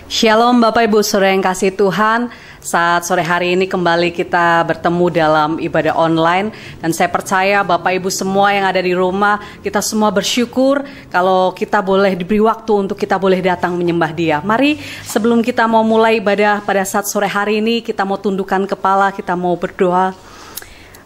Shalom Bapak Ibu Saudara yang kasih Tuhan. Saat sore hari ini kembali kita bertemu dalam ibadah online. Dan saya percaya Bapak Ibu semua yang ada di rumah, kita semua bersyukur kalau kita boleh diberi waktu untuk kita boleh datang menyembah Dia. Mari sebelum kita mau mulai ibadah pada saat sore hari ini, kita mau tundukkan kepala, kita mau berdoa.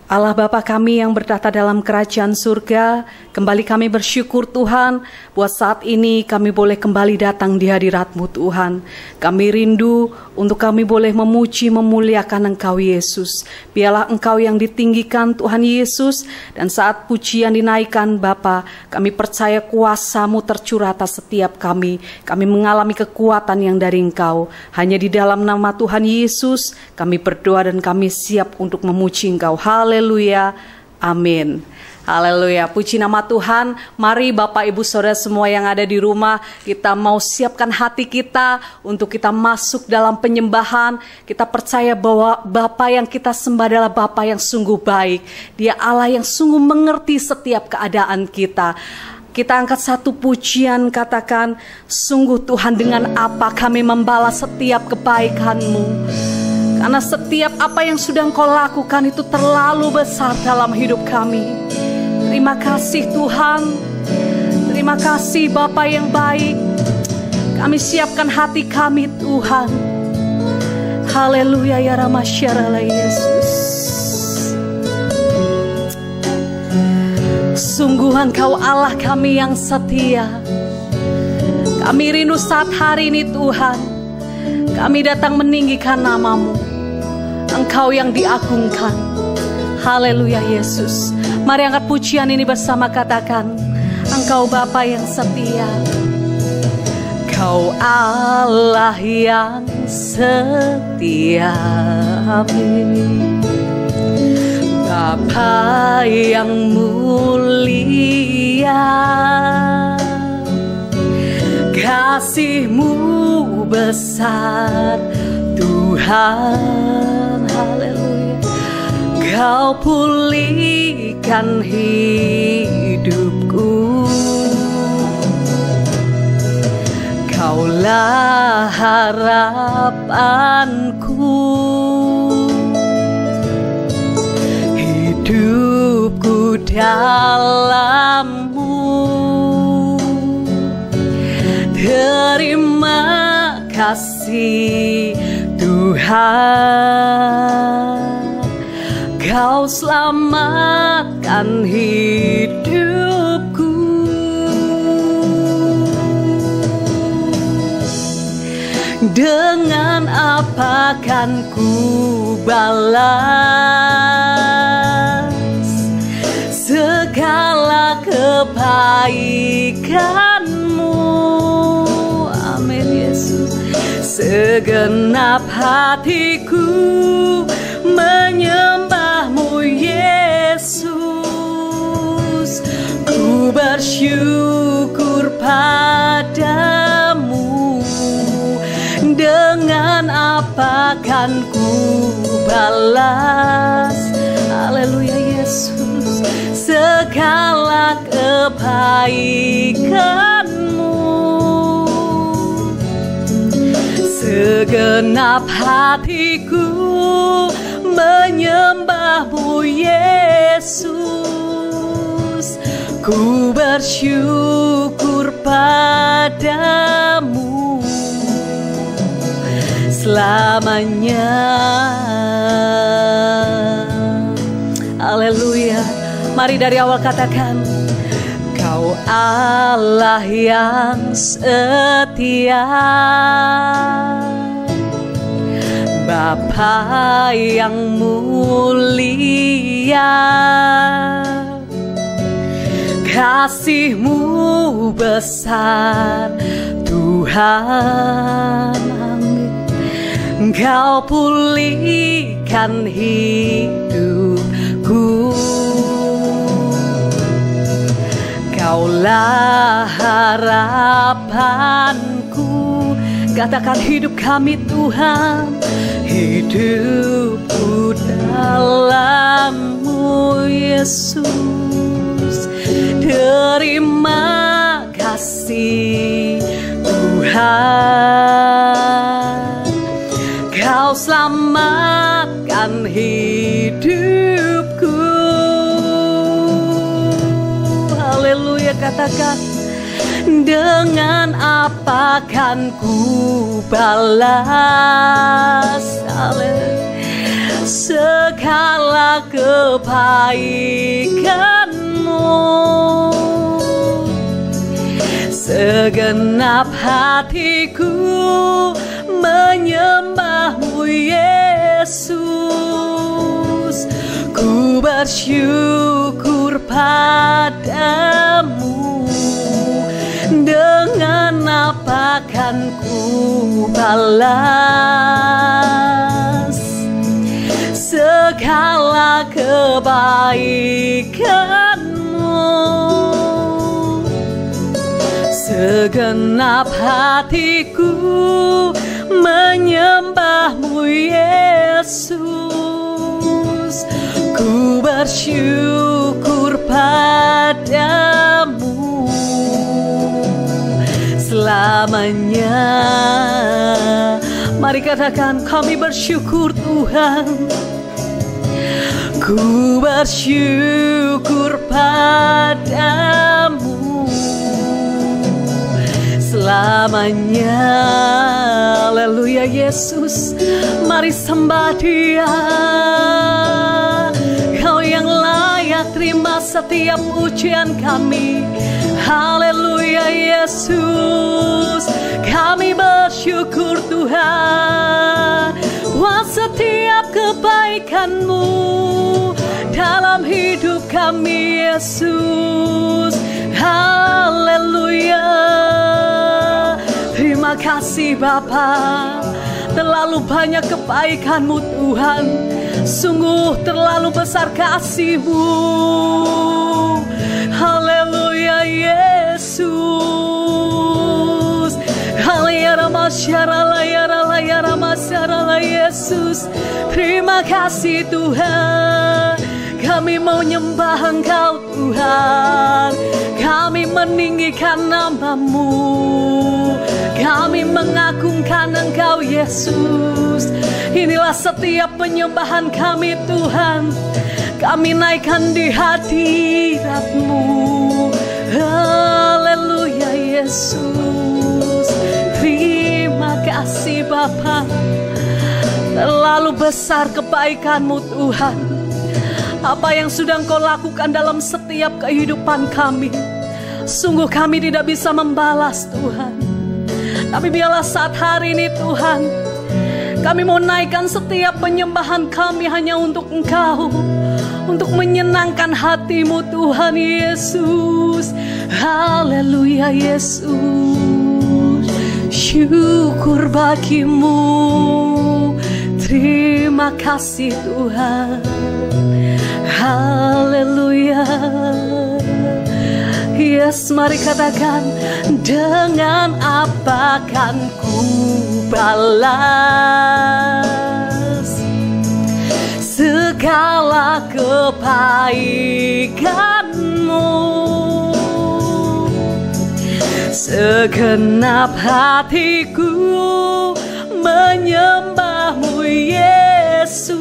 Allah Bapa kami yang bertata dalam kerajaan surga, kembali kami bersyukur Tuhan, buat saat ini kami boleh kembali datang di hadirat-Mu Tuhan. Kami rindu untuk kami boleh memuji, memuliakan Engkau Yesus. Biarlah Engkau yang ditinggikan Tuhan Yesus, dan saat pujian dinaikkan Bapa, kami percaya kuasa-Mu tercurah atas setiap kami. Kami mengalami kekuatan yang dari Engkau. Hanya di dalam nama Tuhan Yesus, kami berdoa dan kami siap untuk memuji Engkau. Haleluya, amin. Haleluya, puji nama Tuhan. Mari Bapak Ibu Saudara semua yang ada di rumah, kita mau siapkan hati kita untuk kita masuk dalam penyembahan. Kita percaya bahwa Bapa yang kita sembah adalah Bapa yang sungguh baik. Dia Allah yang sungguh mengerti setiap keadaan kita. Kita angkat satu pujian, katakan, sungguh Tuhan dengan apa kami membalas setiap kebaikan-Mu. Karena setiap apa yang sudah Engkau lakukan itu terlalu besar dalam hidup kami. Terima kasih Tuhan. Terima kasih Bapa yang baik. Kami siapkan hati kami Tuhan. Haleluya ya Ramasyarala Yesus. Sungguh Engkau Allah kami yang setia. Kami rindu saat hari ini Tuhan. Kami datang meninggikan nama-Mu. Engkau yang diagungkan. Haleluya Yesus. Mari angkat pujian ini bersama, katakan, Engkau Bapa yang setia. Kau Allah yang setia. Amin. Bapa yang mulia, kasih-Mu besar Tuhan. Haleluya. Kau pulihkan hidupku. Kaulah harapanku. Hidupku dalam-Mu. Terima kasih Tuhan. Kau selamatkan hidupku. Dengan apa kan ku balas segala kebaikan-Mu? Amin Yesus. Segenap hatiku menyembah-Mu Yesus. Ku bersyukur padamu. Dengan apa kan ku balas, haleluya Yesus, segala kebaikan-Mu. Segenap hatiku menyembah-Mu Yesus. Ku bersyukur padamu selamanya. Haleluya. Mari dari awal katakan, Kau Allah yang setia. Bapa yang mulia, kasih-Mu besar Tuhan. Amin. Engkau pulihkan hidupku. Kaulah harapanku. Katakan, hidup kami Tuhan. Hidupku dalam-Mu Yesus. Terima kasih Tuhan. selamatkan hidupku. Haleluya, katakan, dengan apa kan ku balas segala kebaikanmu. Segenap hatiku menyembahmu Yesus, ku bersyukur padamu. Dengan apa kan ku balas segala kebaikanmu. Segenap hatiku menyembahmu Yesus, ku bersyukur padamu selamanya. Mari katakan, kami bersyukur Tuhan, ku bersyukur padamu selamanya. Haleluya Yesus, mari sembah Dia. Kau yang layak terima setiap pujian kami. Haleluya Yesus, kami bersyukur Tuhan buat setiap kebaikan-Mu dalam hidup kami Yesus. Haleluya, terima kasih Bapa, terlalu banyak kebaikan-Mu Tuhan, sungguh terlalu besar kasih-Mu. Haleluya Yesus, haleluya masyaralah Yesus. Terima kasih Tuhan, kami mau nyembah Engkau Tuhan, kami meninggikan nama-Mu, kami mengagungkan Engkau Yesus. Inilah setiap penyembahan kami Tuhan, kami naikkan di hadirat-Mu. Haleluya Yesus, terima kasih Bapa, terlalu besar kebaikan-Mu Tuhan. Apa yang sudah Engkau lakukan dalam setiap kehidupan kami, sungguh kami tidak bisa membalas Tuhan. Tapi biarlah saat hari ini Tuhan, kami mau naikkan setiap penyembahan kami hanya untuk Engkau, untuk menyenangkan hati-Mu Tuhan Yesus. Haleluya Yesus, syukur bagi-Mu. Terima kasih Tuhan. Haleluya. Yes, mari katakan, dengan apa kan ku balas segala kebaikan-Mu. Segenap hatiku menyembah-Mu Yesus,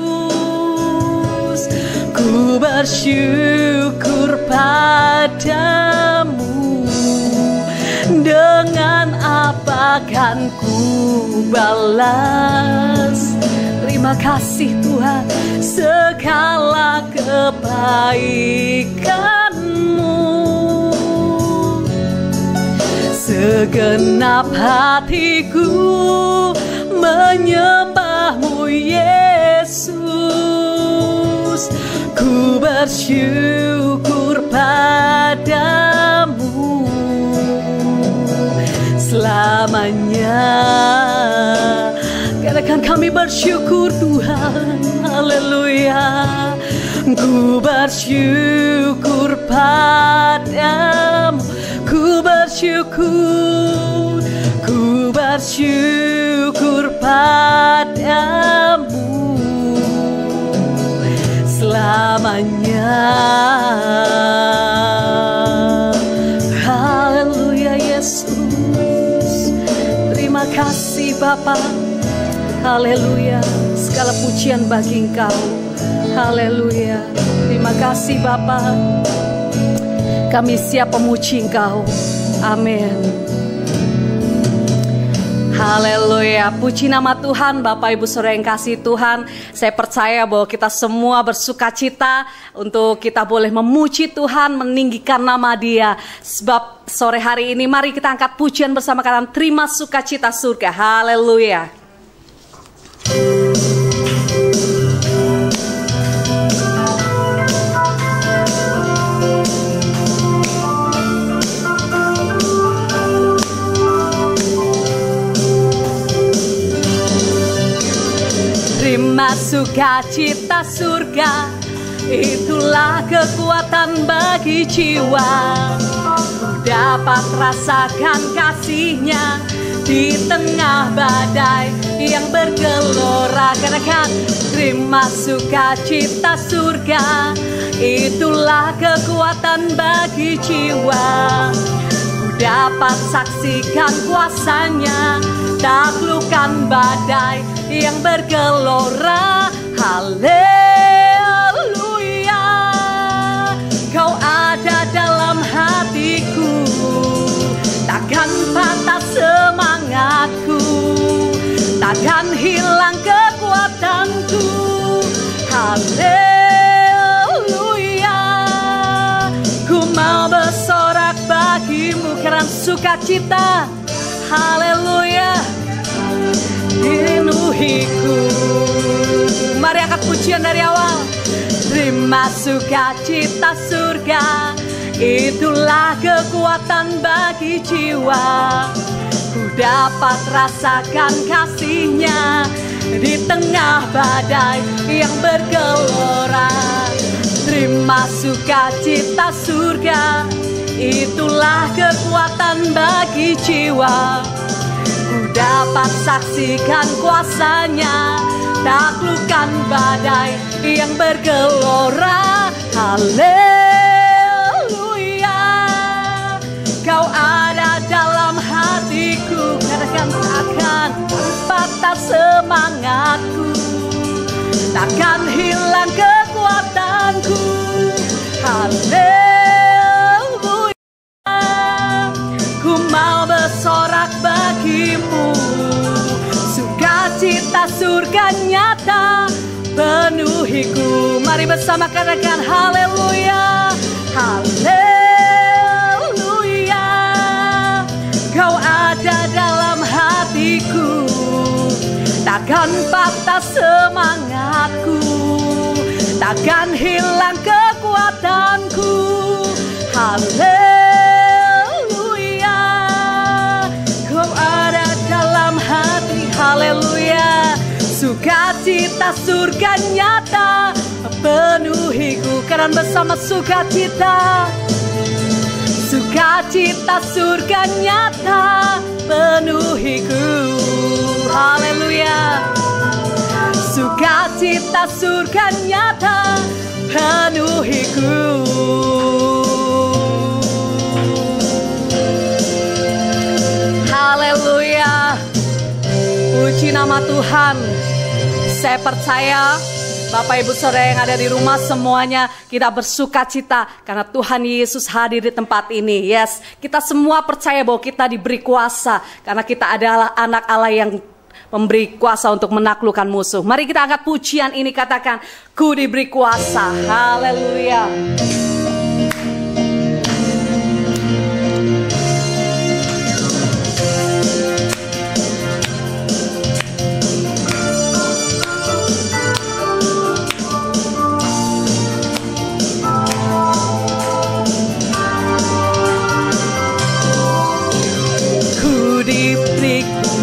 ku bersyukur padamu. Dengan apa kan ku balas? Terima kasih Tuhan, segala kebaikan-Mu. Segenap hatiku menyembah-Mu Yesus, ku bersyukur padamu selamanya. Katakan, kami bersyukur Tuhan. Haleluya. Ku bersyukur padamu, ku bersyukur, ku bersyukur padamu selamanya. Haleluya Yesus, terima kasih Bapa. Haleluya. segala pujian bagi Engkau. Haleluya. Terima kasih Bapa. Kami siap memuji Engkau. Amin. Haleluya, puji nama Tuhan. Bapak Ibu Saudara yang kasih Tuhan, saya percaya bahwa kita semua bersuka cita untuk kita boleh memuji Tuhan, meninggikan nama Dia. Sebab sore hari ini mari kita angkat pujian bersama kalian, terima sukacita surga. Haleluya. Terima sukacita surga, itulah kekuatan bagi jiwa. Ku dapat rasakan kasih-Nya di tengah badai yang bergelora. Katakan, terima sukacita surga, itulah kekuatan bagi jiwa. Ku dapat saksikan kuasa-Nya, taklukkan badai yang bergelora. Haleluya, Kau ada dalam hatiku, takkan patah semangatku, takkan hilang kekuatanku. Haleluya, ku mau bersorak bagimu karena sukacita. Haleluya, penuhiku. Mari angkat pujian dari awal. Terima sukacita surga, itulah kekuatan bagi jiwa. Ku dapat rasakan kasih-Nya di tengah badai yang bergelora. Terima sukacita surga, itulah kekuatan bagi jiwa. Ku dapat saksikan kuasa-Nya, taklukkan badai yang bergelora. Haleluya, Kau ada dalam hatiku, katakan takkan patah semangatku, takkan hilang kekuatanku. Haleluya, ku mau bersorak bagimu, sukacita surga nyata penuhiku. Mari bersama katakan haleluya, haleluya, Kau ada dalam hatiku, takkan patah semangatku, takkan hilang kekuatanku. Haleluya, Kau ada dalam hati. Haleluya, sukacita surga nyata penuhiku. Karena bersama sukacita, sukacita surga nyata penuhiku. Haleluya, sukacita surga nyata penuhiku. Haleluya, puji nama Tuhan. Saya percaya Bapak Ibu Saudara yang ada di rumah semuanya kita bersuka cita karena Tuhan Yesus hadir di tempat ini. Yes, kita semua percaya bahwa kita diberi kuasa karena kita adalah anak Allah yang memberi kuasa untuk menaklukkan musuh. Mari kita angkat pujian ini, katakan, ku diberi kuasa. Haleluya.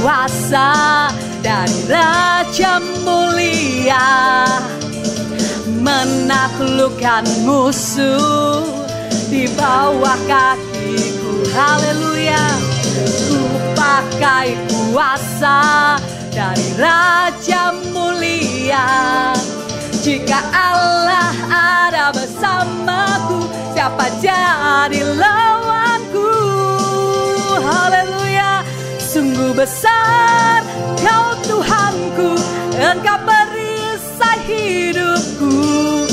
Kuasa dari Raja Mulia, menaklukkan musuh di bawah kakiku. Haleluya, ku pakai kuasa dari Raja Mulia. Jika Allah ada bersamaku, siapa jadi lawanku? Haleluya, sungguh besar Kau Tuhanku, Engkau beri hidupku.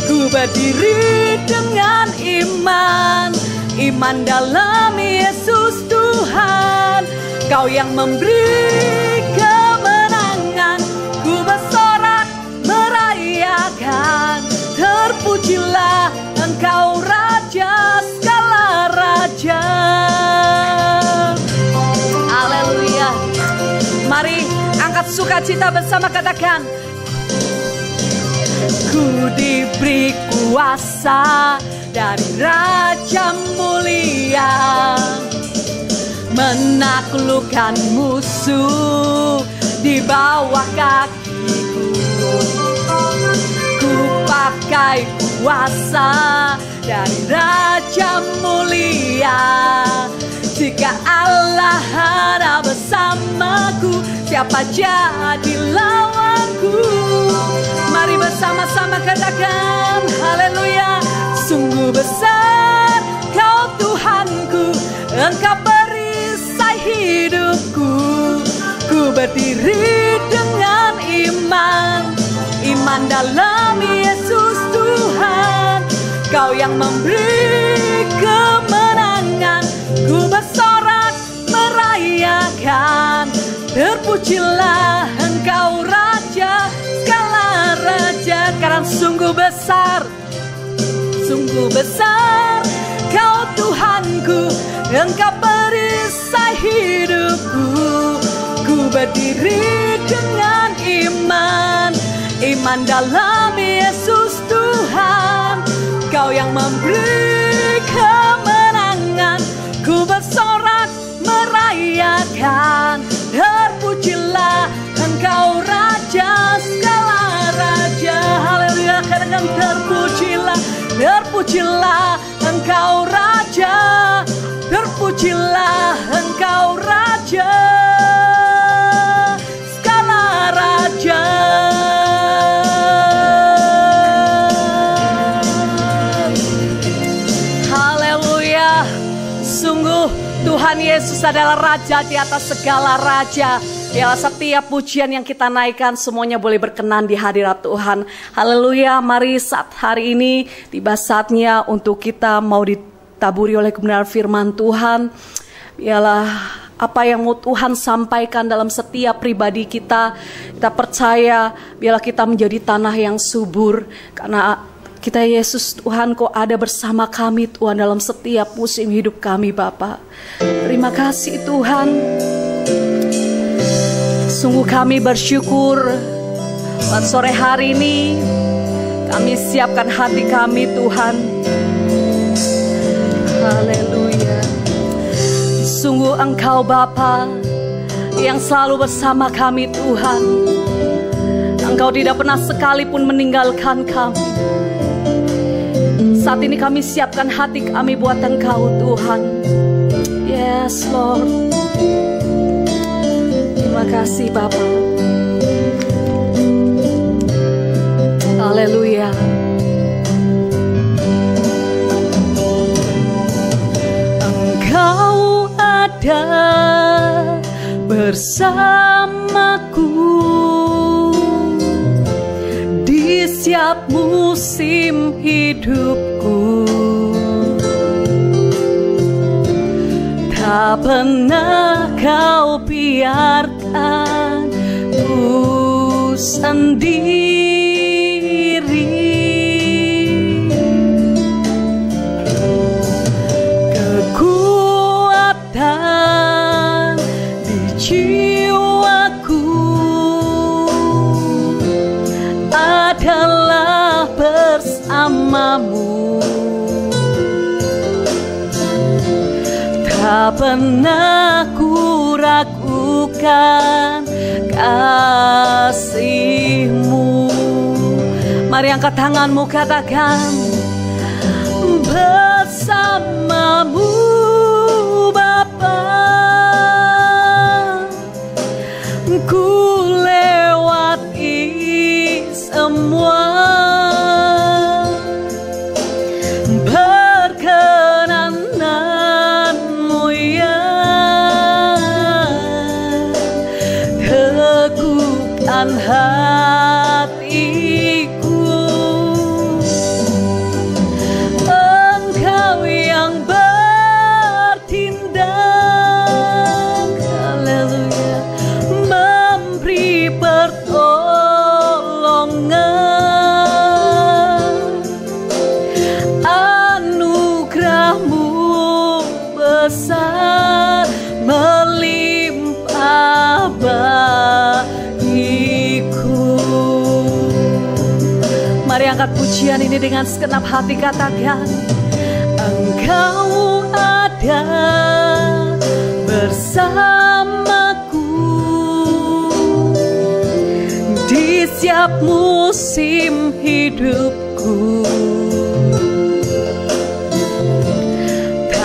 Ku berdiri dengan iman, iman dalam Yesus Tuhan. Kau yang memberi kemenangan, ku bersorak merayakan. Terpujilah Engkau Raja segala raja. Haleluya. Mari angkat sukacita bersama, katakan, ku diberi kuasa dari Raja mulia, menaklukkan musuh di bawah kakiku. Ku pakai kuasa dari Raja mulia. Jika Allah ada bersamaku, siapa jadi lawanku? Mari bersama-sama katakan, haleluya. Sungguh besar Kau Tuhanku, Engkau perisai hidupku. Ku berdiri dengan iman, iman dalam Yesus Tuhan. Kau yang memberi kemenangan, ku bersorak merayakan. Terpujilah Engkau Raja segala raja, karena sungguh besar Kau Tuhanku, Engkau perisai hidupku. Ku berdiri dengan iman, iman dalam Yesus Tuhan. Kau yang memberi kemenangan, ku bersorak merayakan. Terpujilah Engkau Raja segala raja. Haleluya, katakan terpujilah Engkau Raja, terpujilah Engkau Raja segala raja. Haleluya. Sungguh Tuhan Yesus adalah Raja di atas segala raja. Biarlah setiap pujian yang kita naikkan semuanya boleh berkenan di hadirat Tuhan. Haleluya. Mari saat hari ini tiba saatnya untuk kita mau ditaburi oleh kebenaran firman Tuhan. Biarlah apa yang mau Tuhan sampaikan dalam setiap pribadi kita, kita percaya biarlah kita menjadi tanah yang subur. Karena kita Yesus Tuhan, Kau ada bersama kami Tuhan dalam setiap musim hidup kami Bapa. Terima kasih Tuhan. Sungguh kami bersyukur buat sore hari ini. Kami siapkan hati kami Tuhan. Haleluya. Sungguh Engkau Bapa yang selalu bersama kami Tuhan. Engkau tidak pernah sekalipun meninggalkan kami. Saat ini kami siapkan hati kami buat Engkau Tuhan. Yes Lord. Terima kasih Bapa. Haleluya. Engkau ada bersamaku di setiap musim hidupku. Tak pernah Kau biarkan ku sendiri. Kekuatan di jiwaku adalah bersamamu. Tak pernah ku ragukan kasih-Mu. Mari angkat tanganmu, katakan bersamamu Bapa. Ku lewati semua. Hati besar melimpah bagiku. Mari angkat pujian ini dengan segenap hati, katakan, Engkau ada bersamaku di setiap musim hidupku.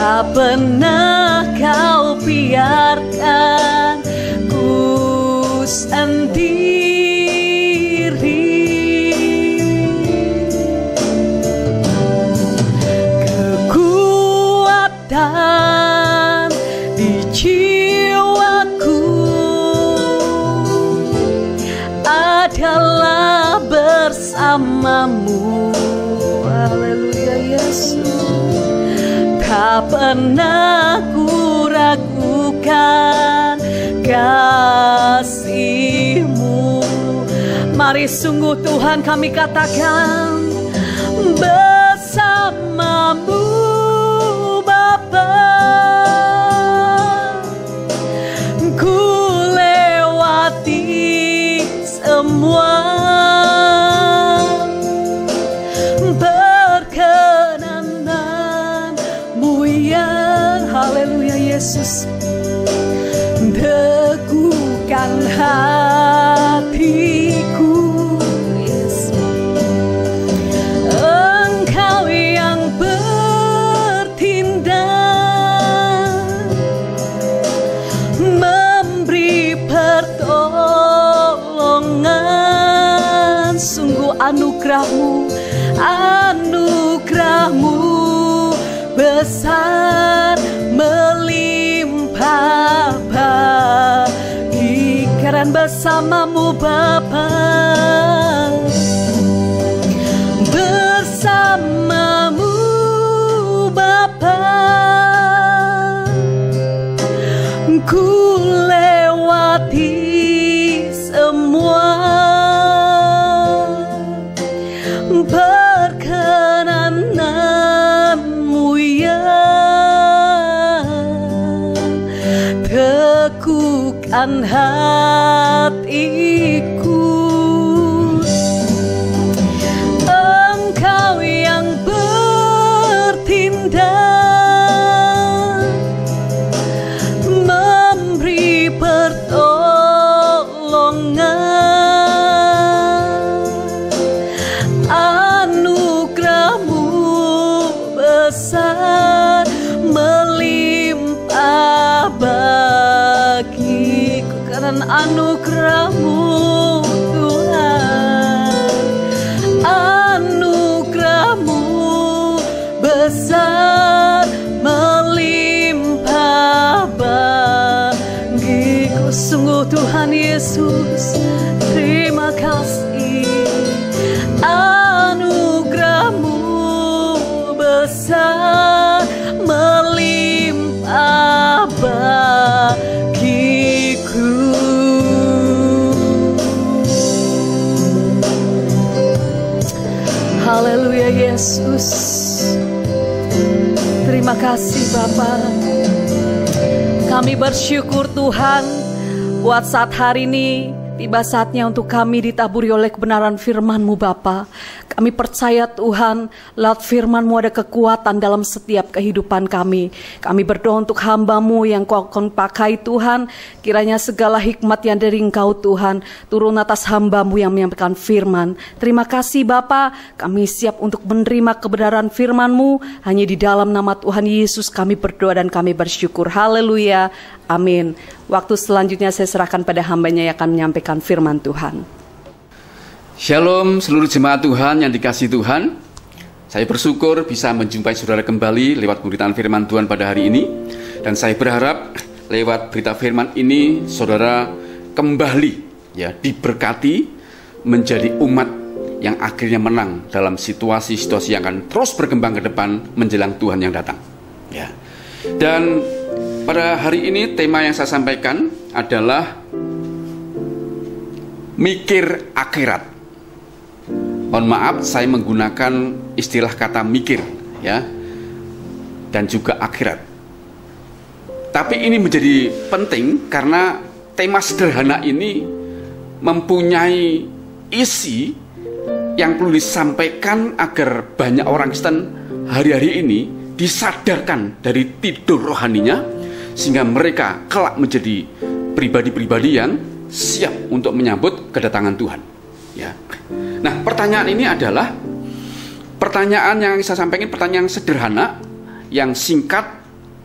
Tak pernah Kau biarkan ku sendiri. Kekuatan di jiwaku adalah bersamamu. Haleluya Yesus. Tak pernah ku ragukan kasih-Mu. Mari sungguh Tuhan kami katakan, bersamamu Bapa ku lewati semua. Haleluya Yesus. Teguhkan hatiku Yesus. Engkau yang bertindak, memberi pertolongan. Sungguh anugerah-Mu, anugerah-Mu besar melimpah bagi, karena bersamamu Bapa, bersamamu Bapa ku lewati semua. Perkenanan-Mu ya teguhkan hatiku. Engkau yang bertindak, memberi pertolongan. Anugerah-Mu besar melimpah bagiku, karena anugerah-Mu Tuhan, anugerah-Mu besar melimpah bagiku. Sungguh Tuhan Yesus, terima kasih. Anugerah-Mu besar melimpah bagiku. Haleluya Yesus. Terima kasih Bapa. Kami bersyukur Tuhan buat saat hari ini. Tiba saatnya untuk kami ditaburi oleh kebenaran firman-Mu Bapa. Kami percaya Tuhan, lewat firman-Mu ada kekuatan dalam setiap kehidupan kami. Kami berdoa untuk hamba-Mu yang Kau akan pakai Tuhan. Kiranya segala hikmat yang dari Engkau Tuhan turun atas hamba-Mu yang menyampaikan firman. Terima kasih Bapa, kami siap untuk menerima kebenaran firman-Mu. Hanya di dalam nama Tuhan Yesus kami berdoa dan kami bersyukur. Haleluya, amin. Waktu selanjutnya saya serahkan pada hamba-Nya yang akan menyampaikan firman Tuhan. Shalom seluruh jemaat Tuhan yang dikasihi Tuhan. Saya bersyukur bisa menjumpai saudara kembali lewat pemberitaan firman Tuhan pada hari ini. Dan saya berharap lewat berita firman ini saudara kembali diberkati menjadi umat yang akhirnya menang dalam situasi-situasi yang akan terus berkembang ke depan menjelang Tuhan yang datang. Dan pada hari ini tema yang saya sampaikan adalah mikir akhirat. Mohon maaf saya menggunakan istilah kata mikir dan juga akhirat. Tapi ini menjadi penting karena tema sederhana ini mempunyai isi yang perlu disampaikan agar banyak orang Kristen hari-hari ini disadarkan dari tidur rohaninya, sehingga mereka kelak menjadi pribadi-pribadi yang siap untuk menyambut kedatangan Tuhan. Ya. Nah, pertanyaan ini adalah pertanyaan yang saya sampaikan, pertanyaan sederhana, yang singkat,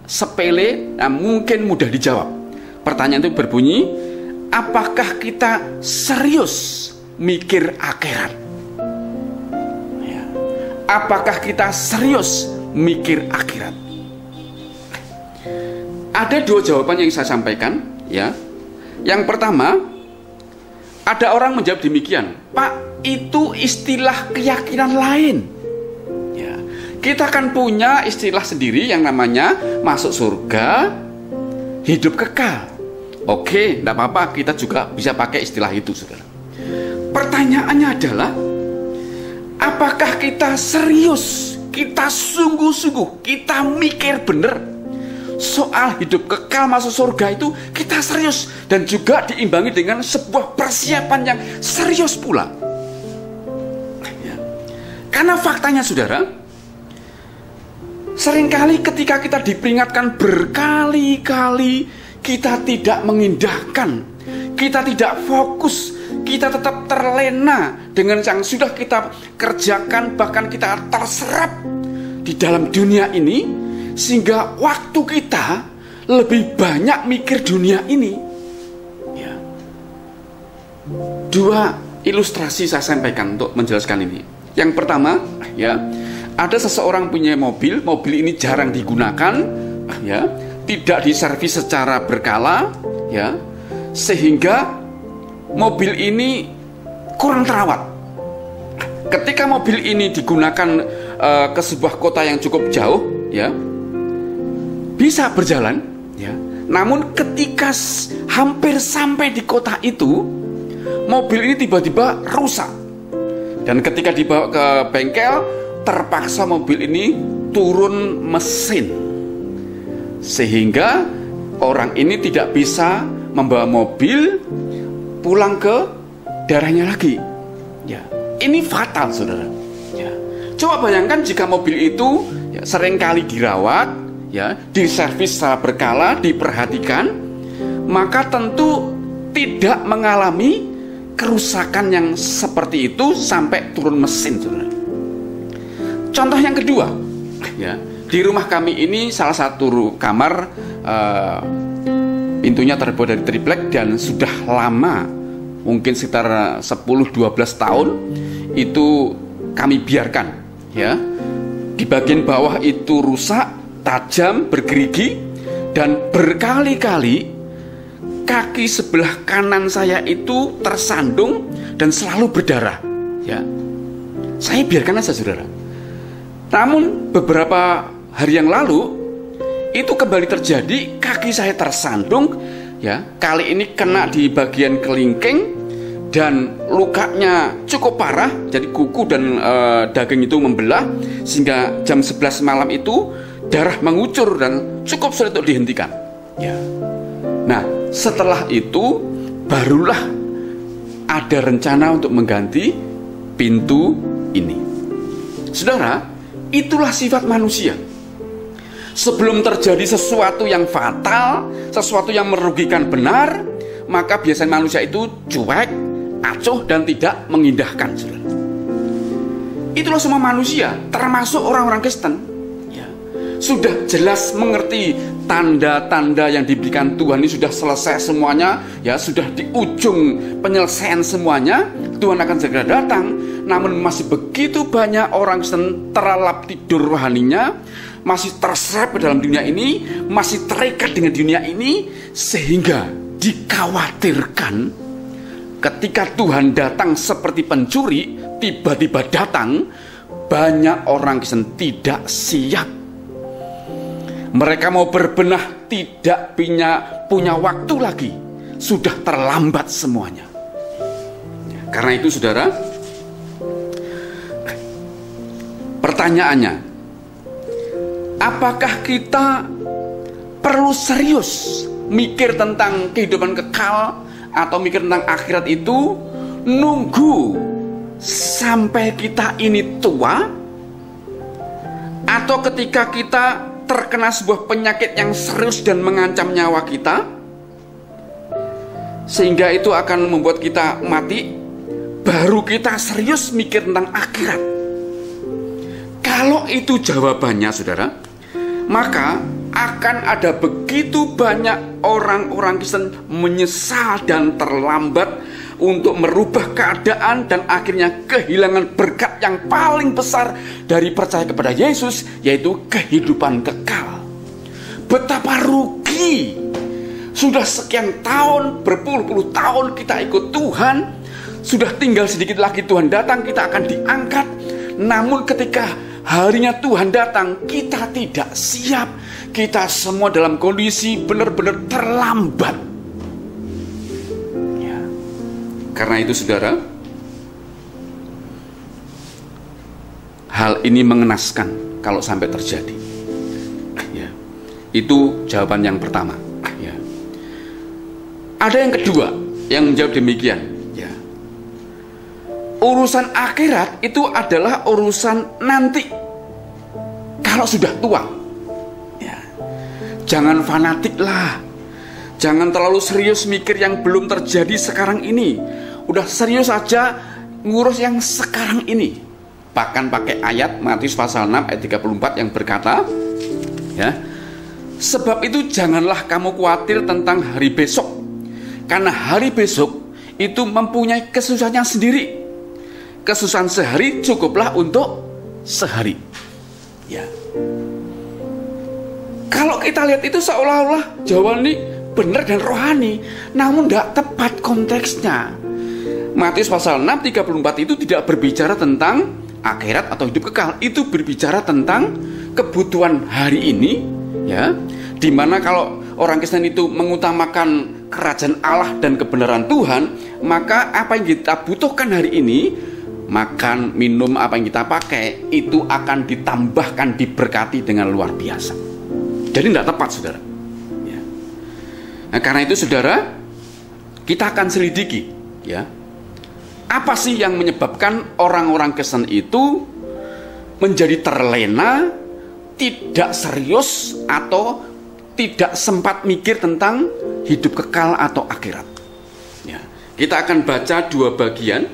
sepele, dan mungkin mudah dijawab. Pertanyaan itu berbunyi, apakah kita serius mikir akhirat? Ya. Apakah kita serius mikir akhirat? Ada dua jawaban yang saya sampaikan, ya. Yang pertama, ada orang menjawab demikian, Pak, itu istilah keyakinan lain. Ya. Kita kan punya istilah sendiri yang namanya masuk surga, hidup kekal. Oke, tidak apa-apa, kita juga bisa pakai istilah itu, saudara. Pertanyaannya adalah, apakah kita serius, kita sungguh-sungguh, kita mikir benar soal hidup kekal masuk surga itu, kita serius, dan juga diimbangi dengan sebuah persiapan yang serius pula. Ya. Karena faktanya, saudara, seringkali ketika kita diperingatkan berkali-kali, kita tidak mengindahkan, kita tidak fokus, kita tetap terlena dengan yang sudah kita kerjakan, bahkan kita terserap di dalam dunia ini, sehingga waktu kita lebih banyak mikir dunia ini. Ya. Dua ilustrasi saya sampaikan untuk menjelaskan ini. Yang pertama, ya, ada seseorang punya mobil ini jarang digunakan, ya, tidak diservis secara berkala, ya, sehingga mobil ini kurang terawat. Ketika mobil ini digunakan ke sebuah kota yang cukup jauh, ya, bisa berjalan, ya. Namun ketika hampir sampai di kota itu, mobil ini tiba-tiba rusak. Dan ketika dibawa ke bengkel, terpaksa mobil ini turun mesin, sehingga orang ini tidak bisa membawa mobil pulang ke daerahnya lagi. Ya, ini fatal, saudara. Ya. Coba bayangkan jika mobil itu, ya, seringkali dirawat, ya, diservis secara berkala, diperhatikan, maka tentu tidak mengalami kerusakan yang seperti itu sampai turun mesin, saudara. Contoh yang kedua, ya, di rumah kami ini salah satu kamar pintunya terbuat dari triplek dan sudah lama, mungkin sekitar 10-12 tahun itu kami biarkan, ya. Di bagian bawah itu rusak, tajam, bergerigi, dan berkali-kali kaki sebelah kanan saya itu tersandung dan selalu berdarah. Ya, saya biarkan aja, saudara. Namun beberapa hari yang lalu itu kembali terjadi, kaki saya tersandung, ya, kali ini kena di bagian kelingking dan lukanya cukup parah. Jadi kuku dan daging itu membelah, sehingga jam 11 malam itu darah mengucur dan cukup sulit untuk dihentikan. Ya. Nah, setelah itu barulah ada rencana untuk mengganti pintu ini. Saudara, itulah sifat manusia. Sebelum terjadi sesuatu yang fatal, sesuatu yang merugikan benar, maka biasanya manusia itu cuek, acuh, dan tidak mengindahkan, saudara. Itulah semua manusia, termasuk orang-orang Kristen. Sudah jelas mengerti tanda-tanda yang diberikan Tuhan ini sudah selesai semuanya, ya, sudah di ujung penyelesaian semuanya, Tuhan akan segera datang. Namun masih begitu banyak orang Kristen terlelap tidur rohaninya, masih terserap dalam dunia ini, masih terikat dengan dunia ini, sehingga dikhawatirkan ketika Tuhan datang seperti pencuri, tiba-tiba datang, banyak orang Kristen tidak siap. Mereka mau berbenah, tidak punya waktu lagi, sudah terlambat semuanya. Karena itu, saudara, pertanyaannya, apakah kita perlu serius mikir tentang kehidupan kekal atau mikir tentang akhirat itu, nunggu sampai kita ini tua, atau ketika kita terkena sebuah penyakit yang serius dan mengancam nyawa kita, sehingga itu akan membuat kita mati, baru kita serius mikir tentang akhirat. Kalau itu jawabannya, saudara, maka akan ada begitu banyak orang-orang Kristen menyesal dan terlambat untuk merubah keadaan dan akhirnya kehilangan berkat yang paling besar dari percaya kepada Yesus, yaitu kehidupan kekal. Betapa rugi, sudah sekian tahun, berpuluh-puluh tahun kita ikut Tuhan, sudah tinggal sedikit lagi Tuhan datang, kita akan diangkat. Namun ketika harinya Tuhan datang, kita tidak siap. Kita semua dalam kondisi benar-benar terlambat. Ya. Karena itu, saudara, hal ini mengenaskan kalau sampai terjadi. Ya. Itu jawaban yang pertama. Ya. Ada yang kedua yang menjawab demikian. Ya. Urusan akhirat itu adalah urusan nanti, kalau sudah tua. Ya. Jangan fanatik lah, jangan terlalu serius mikir yang belum terjadi sekarang ini. Udah serius aja ngurus yang sekarang ini. Bahkan pakai ayat Matius pasal 6 ayat 34 yang berkata, ya, sebab itu janganlah kamu khawatir tentang hari besok, karena hari besok itu mempunyai kesusahannya sendiri. Kesusahan sehari cukuplah untuk sehari. Ya. Kalau kita lihat itu seolah-olah jawaban ini benar dan rohani, namun tidak tepat konteksnya. Matius pasal 6 34 itu tidak berbicara tentang akhirat atau hidup kekal. Itu berbicara tentang kebutuhan hari ini, ya. Dimana kalau orang Kristen itu mengutamakan kerajaan Allah dan kebenaran Tuhan, maka apa yang kita butuhkan hari ini, makan, minum, apa yang kita pakai, itu akan ditambahkan, diberkati dengan luar biasa. Jadi tidak tepat, saudara. Ya. Nah, karena itu, saudara, kita akan selidiki, ya, apa sih yang menyebabkan orang-orang Kristen itu menjadi terlena, tidak serius, atau tidak sempat mikir tentang hidup kekal atau akhirat. Ya. Kita akan baca dua bagian,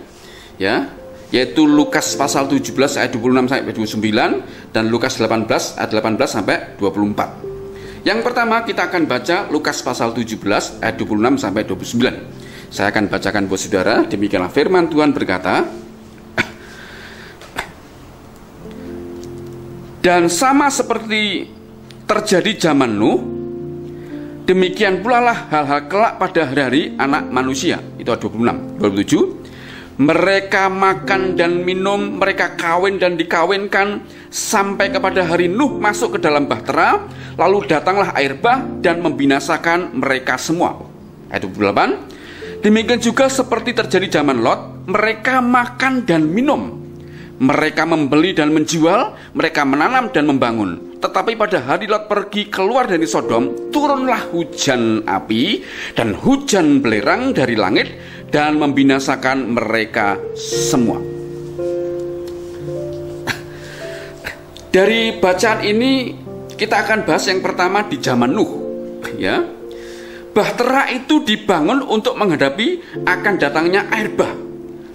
ya, yaitu Lukas pasal 17 ayat 26 sampai 29 dan Lukas 18 ayat 18 sampai 24. Yang pertama kita akan baca Lukas pasal 17 ayat 26 sampai 29. Saya akan bacakan buat saudara. Demikianlah firman Tuhan berkata, dan sama seperti terjadi zaman Nuh, demikian pula lah hal-hal kelak pada hari-hari anak manusia. Itu ayat 26, 27. Mereka makan dan minum, mereka kawin dan dikawinkan, sampai kepada hari Nuh masuk ke dalam bahtera, lalu datanglah air bah dan membinasakan mereka semua. Ayat 28. Demikian juga seperti terjadi zaman Lot, mereka makan dan minum, mereka membeli dan menjual, mereka menanam dan membangun. Tetapi pada hari Lot pergi keluar dari Sodom, turunlah hujan api dan hujan belerang dari langit dan membinasakan mereka semua. Dari bacaan ini kita akan bahas yang pertama di zaman Nuh, ya. Bahtera itu dibangun untuk menghadapi akan datangnya air bah.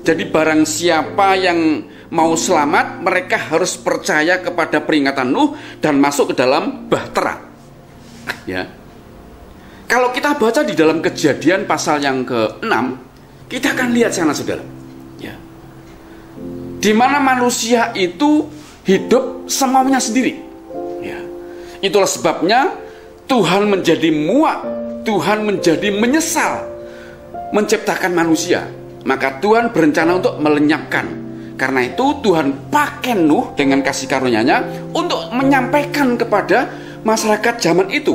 Jadi barang siapa yang mau selamat, mereka harus percaya kepada peringatan Nuh dan masuk ke dalam bahtera. Ya. Kalau kita baca di dalam Kejadian pasal yang ke-6, kita akan lihat sana, saudara. Ya. Di mana manusia itu hidup semaunya sendiri. Ya. Itulah sebabnya Tuhan menjadi muak, Tuhan menjadi menyesal menciptakan manusia. Maka Tuhan berencana untuk melenyapkan. Karena itu Tuhan pakai Nuh dengan kasih karunia-Nya untuk menyampaikan kepada masyarakat zaman itu.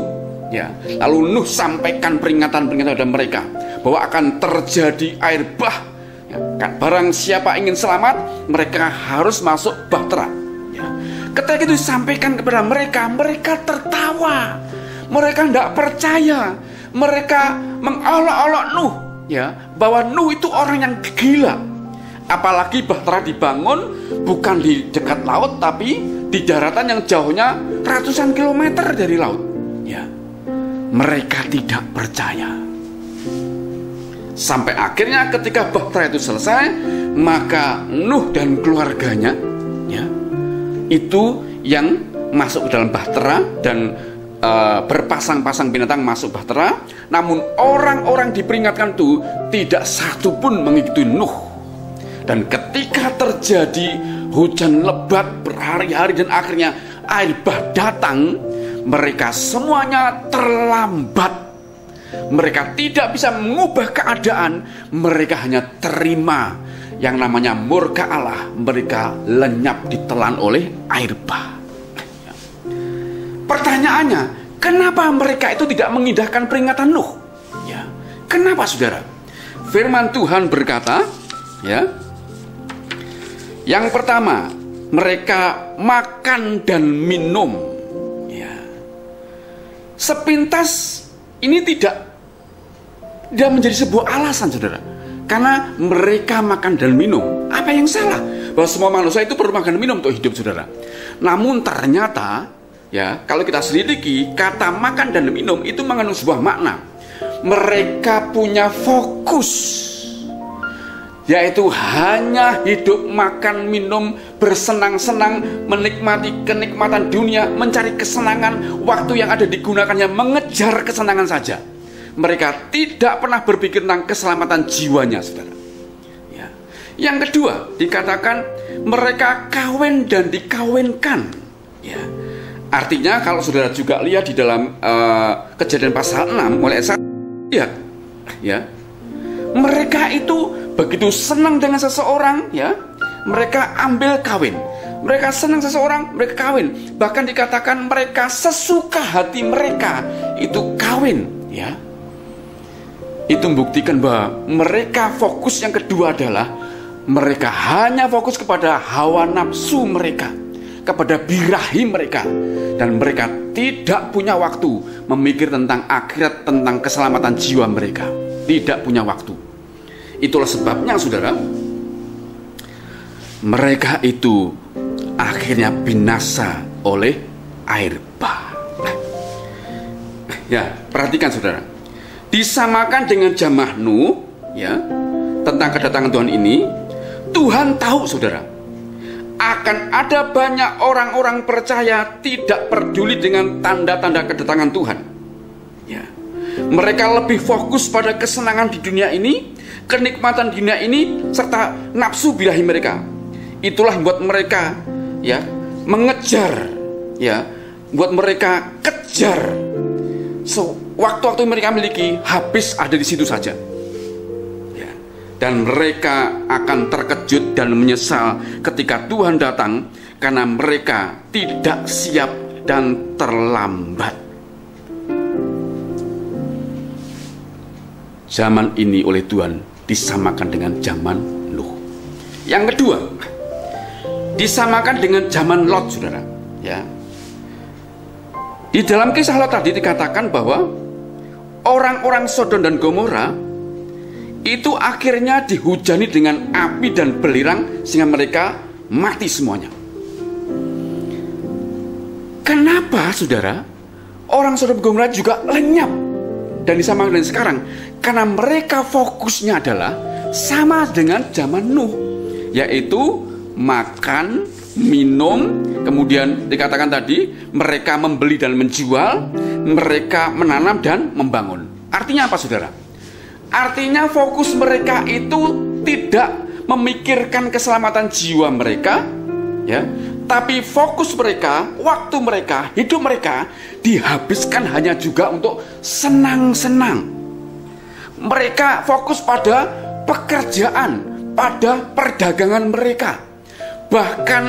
Ya, lalu Nuh sampaikan peringatan-peringatan kepada mereka bahwa akan terjadi air bah. Ya, barang siapa ingin selamat, mereka harus masuk bahtera. Ya. Ketika itu disampaikan kepada mereka, mereka tertawa. Mereka tidak percaya. Mereka mengolok-olok Nuh, ya, bahwa Nuh itu orang yang gila. Apalagi Bahtera dibangun bukan di dekat laut, tapi di daratan yang jauhnya ratusan kilometer dari laut. Ya, mereka tidak percaya. Sampai akhirnya ketika Bahtera itu selesai, maka Nuh dan keluarganya, ya, itu yang masuk ke dalam Bahtera dan berpasang-pasang binatang masuk Bahtera. Namun orang-orang diperingatkan itu tidak satu pun mengikuti Nuh. Dan ketika terjadi hujan lebat berhari-hari dan akhirnya air bah datang, mereka semuanya terlambat. Mereka tidak bisa mengubah keadaan. Mereka hanya terima yang namanya murka Allah. Mereka lenyap ditelan oleh air bah. Pertanyaannya, kenapa mereka itu tidak mengindahkan peringatan Nuh? Ya, kenapa, saudara? Firman Tuhan berkata, ya, yang pertama, mereka makan dan minum. Ya, sepintas ini tidak menjadi sebuah alasan, saudara, karena mereka makan dan minum. Apa yang salah? Bahwa semua manusia itu perlu makan dan minum untuk hidup, saudara. Namun ternyata, ya, kalau kita selidiki, kata makan dan minum itu mengandung sebuah makna. Mereka punya fokus, yaitu hanya hidup, makan, minum, bersenang-senang, menikmati kenikmatan dunia, mencari kesenangan. Waktu yang ada digunakannya mengejar kesenangan saja. Mereka tidak pernah berpikir tentang keselamatan jiwanya, saudara. Ya. Yang kedua, dikatakan mereka kawin dan dikawinkan. Ya. Artinya kalau saudara juga lihat di dalam Kejadian pasal 6 mulai ayat 1, lihat, ya, mereka itu begitu senang dengan seseorang, ya, mereka ambil kawin. Mereka senang seseorang, mereka kawin. Bahkan dikatakan mereka sesuka hati mereka itu kawin, ya. Itu membuktikan bahwa mereka fokus yang kedua adalah mereka hanya fokus kepada hawa nafsu mereka, kepada birahi mereka, dan mereka tidak punya waktu memikir tentang akhirat, tentang keselamatan jiwa mereka. Tidak punya waktu. Itulah sebabnya, saudara, mereka itu akhirnya binasa oleh air bah. Ya, perhatikan, saudara, disamakan dengan zaman Nuh, ya, tentang kedatangan Tuhan ini. Tuhan tahu, saudara, akan ada banyak orang-orang percaya tidak peduli dengan tanda-tanda kedatangan Tuhan. Ya. Mereka lebih fokus pada kesenangan di dunia ini, kenikmatan dunia ini, serta nafsu birahi mereka. Itulah buat mereka, ya, mengejar, ya, buat mereka kejar. Waktu-waktu mereka miliki habis ada di situ saja. Dan mereka akan terkejut dan menyesal ketika Tuhan datang, karena mereka tidak siap dan terlambat. Zaman ini oleh Tuhan disamakan dengan zaman Nuh. Yang kedua, disamakan dengan zaman Lot, saudara. Ya. Di dalam kisah Lot tadi dikatakan bahwa orang-orang Sodom dan Gomora itu akhirnya dihujani dengan api dan belirang sehingga mereka mati semuanya. Kenapa, saudara? Orang Sodom dan Gomora juga lenyap dan disamakan dengan sekarang, karena mereka fokusnya adalah sama dengan zaman Nuh, yaitu makan, minum, kemudian dikatakan tadi mereka membeli dan menjual, mereka menanam dan membangun. Artinya apa, saudara? Artinya fokus mereka itu tidak memikirkan keselamatan jiwa mereka, ya, tapi fokus mereka, waktu mereka, hidup mereka dihabiskan hanya juga untuk senang-senang. Mereka fokus pada pekerjaan, pada perdagangan mereka. Bahkan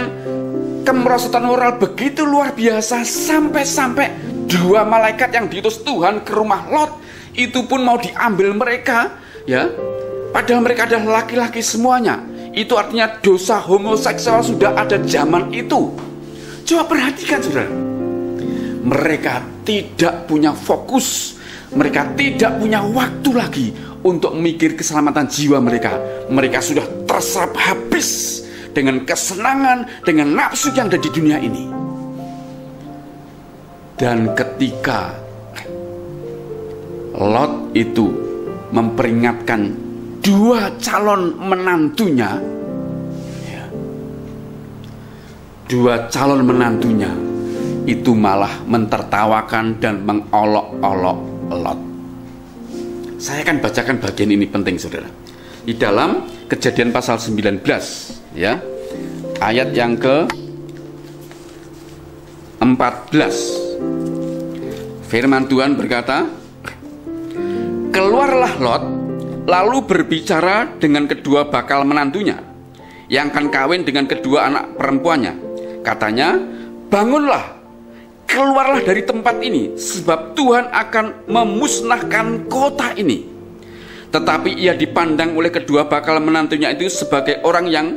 kemerosotan moral begitu luar biasa, sampai-sampai 2 malaikat yang diutus Tuhan ke rumah Lot itu pun mau diambil mereka, ya. Padahal mereka adalah laki-laki semuanya. Itu artinya dosa homoseksual sudah ada zaman itu. Coba perhatikan, saudara. mereka tidak punya fokus, mereka tidak punya waktu lagi untuk memikir keselamatan jiwa mereka. Mereka sudah terserap habis dengan kesenangan, dengan nafsu yang ada di dunia ini. Dan ketika Lot itu memperingatkan dua calon menantunya, dua calon menantunya itu malah mentertawakan dan mengolok-olok Lot. Saya akan bacakan bagian ini, penting saudara. Di dalam Kejadian pasal 19 ya, ayat yang ke 14. Firman Tuhan berkata, keluarlah Lot lalu berbicara dengan kedua bakal menantunya yang akan kawin dengan kedua anak perempuannya. Katanya, bangunlah, keluarlah dari tempat ini, sebab Tuhan akan memusnahkan kota ini. Tetapi ia dipandang oleh kedua bakal menantunya itu sebagai orang yang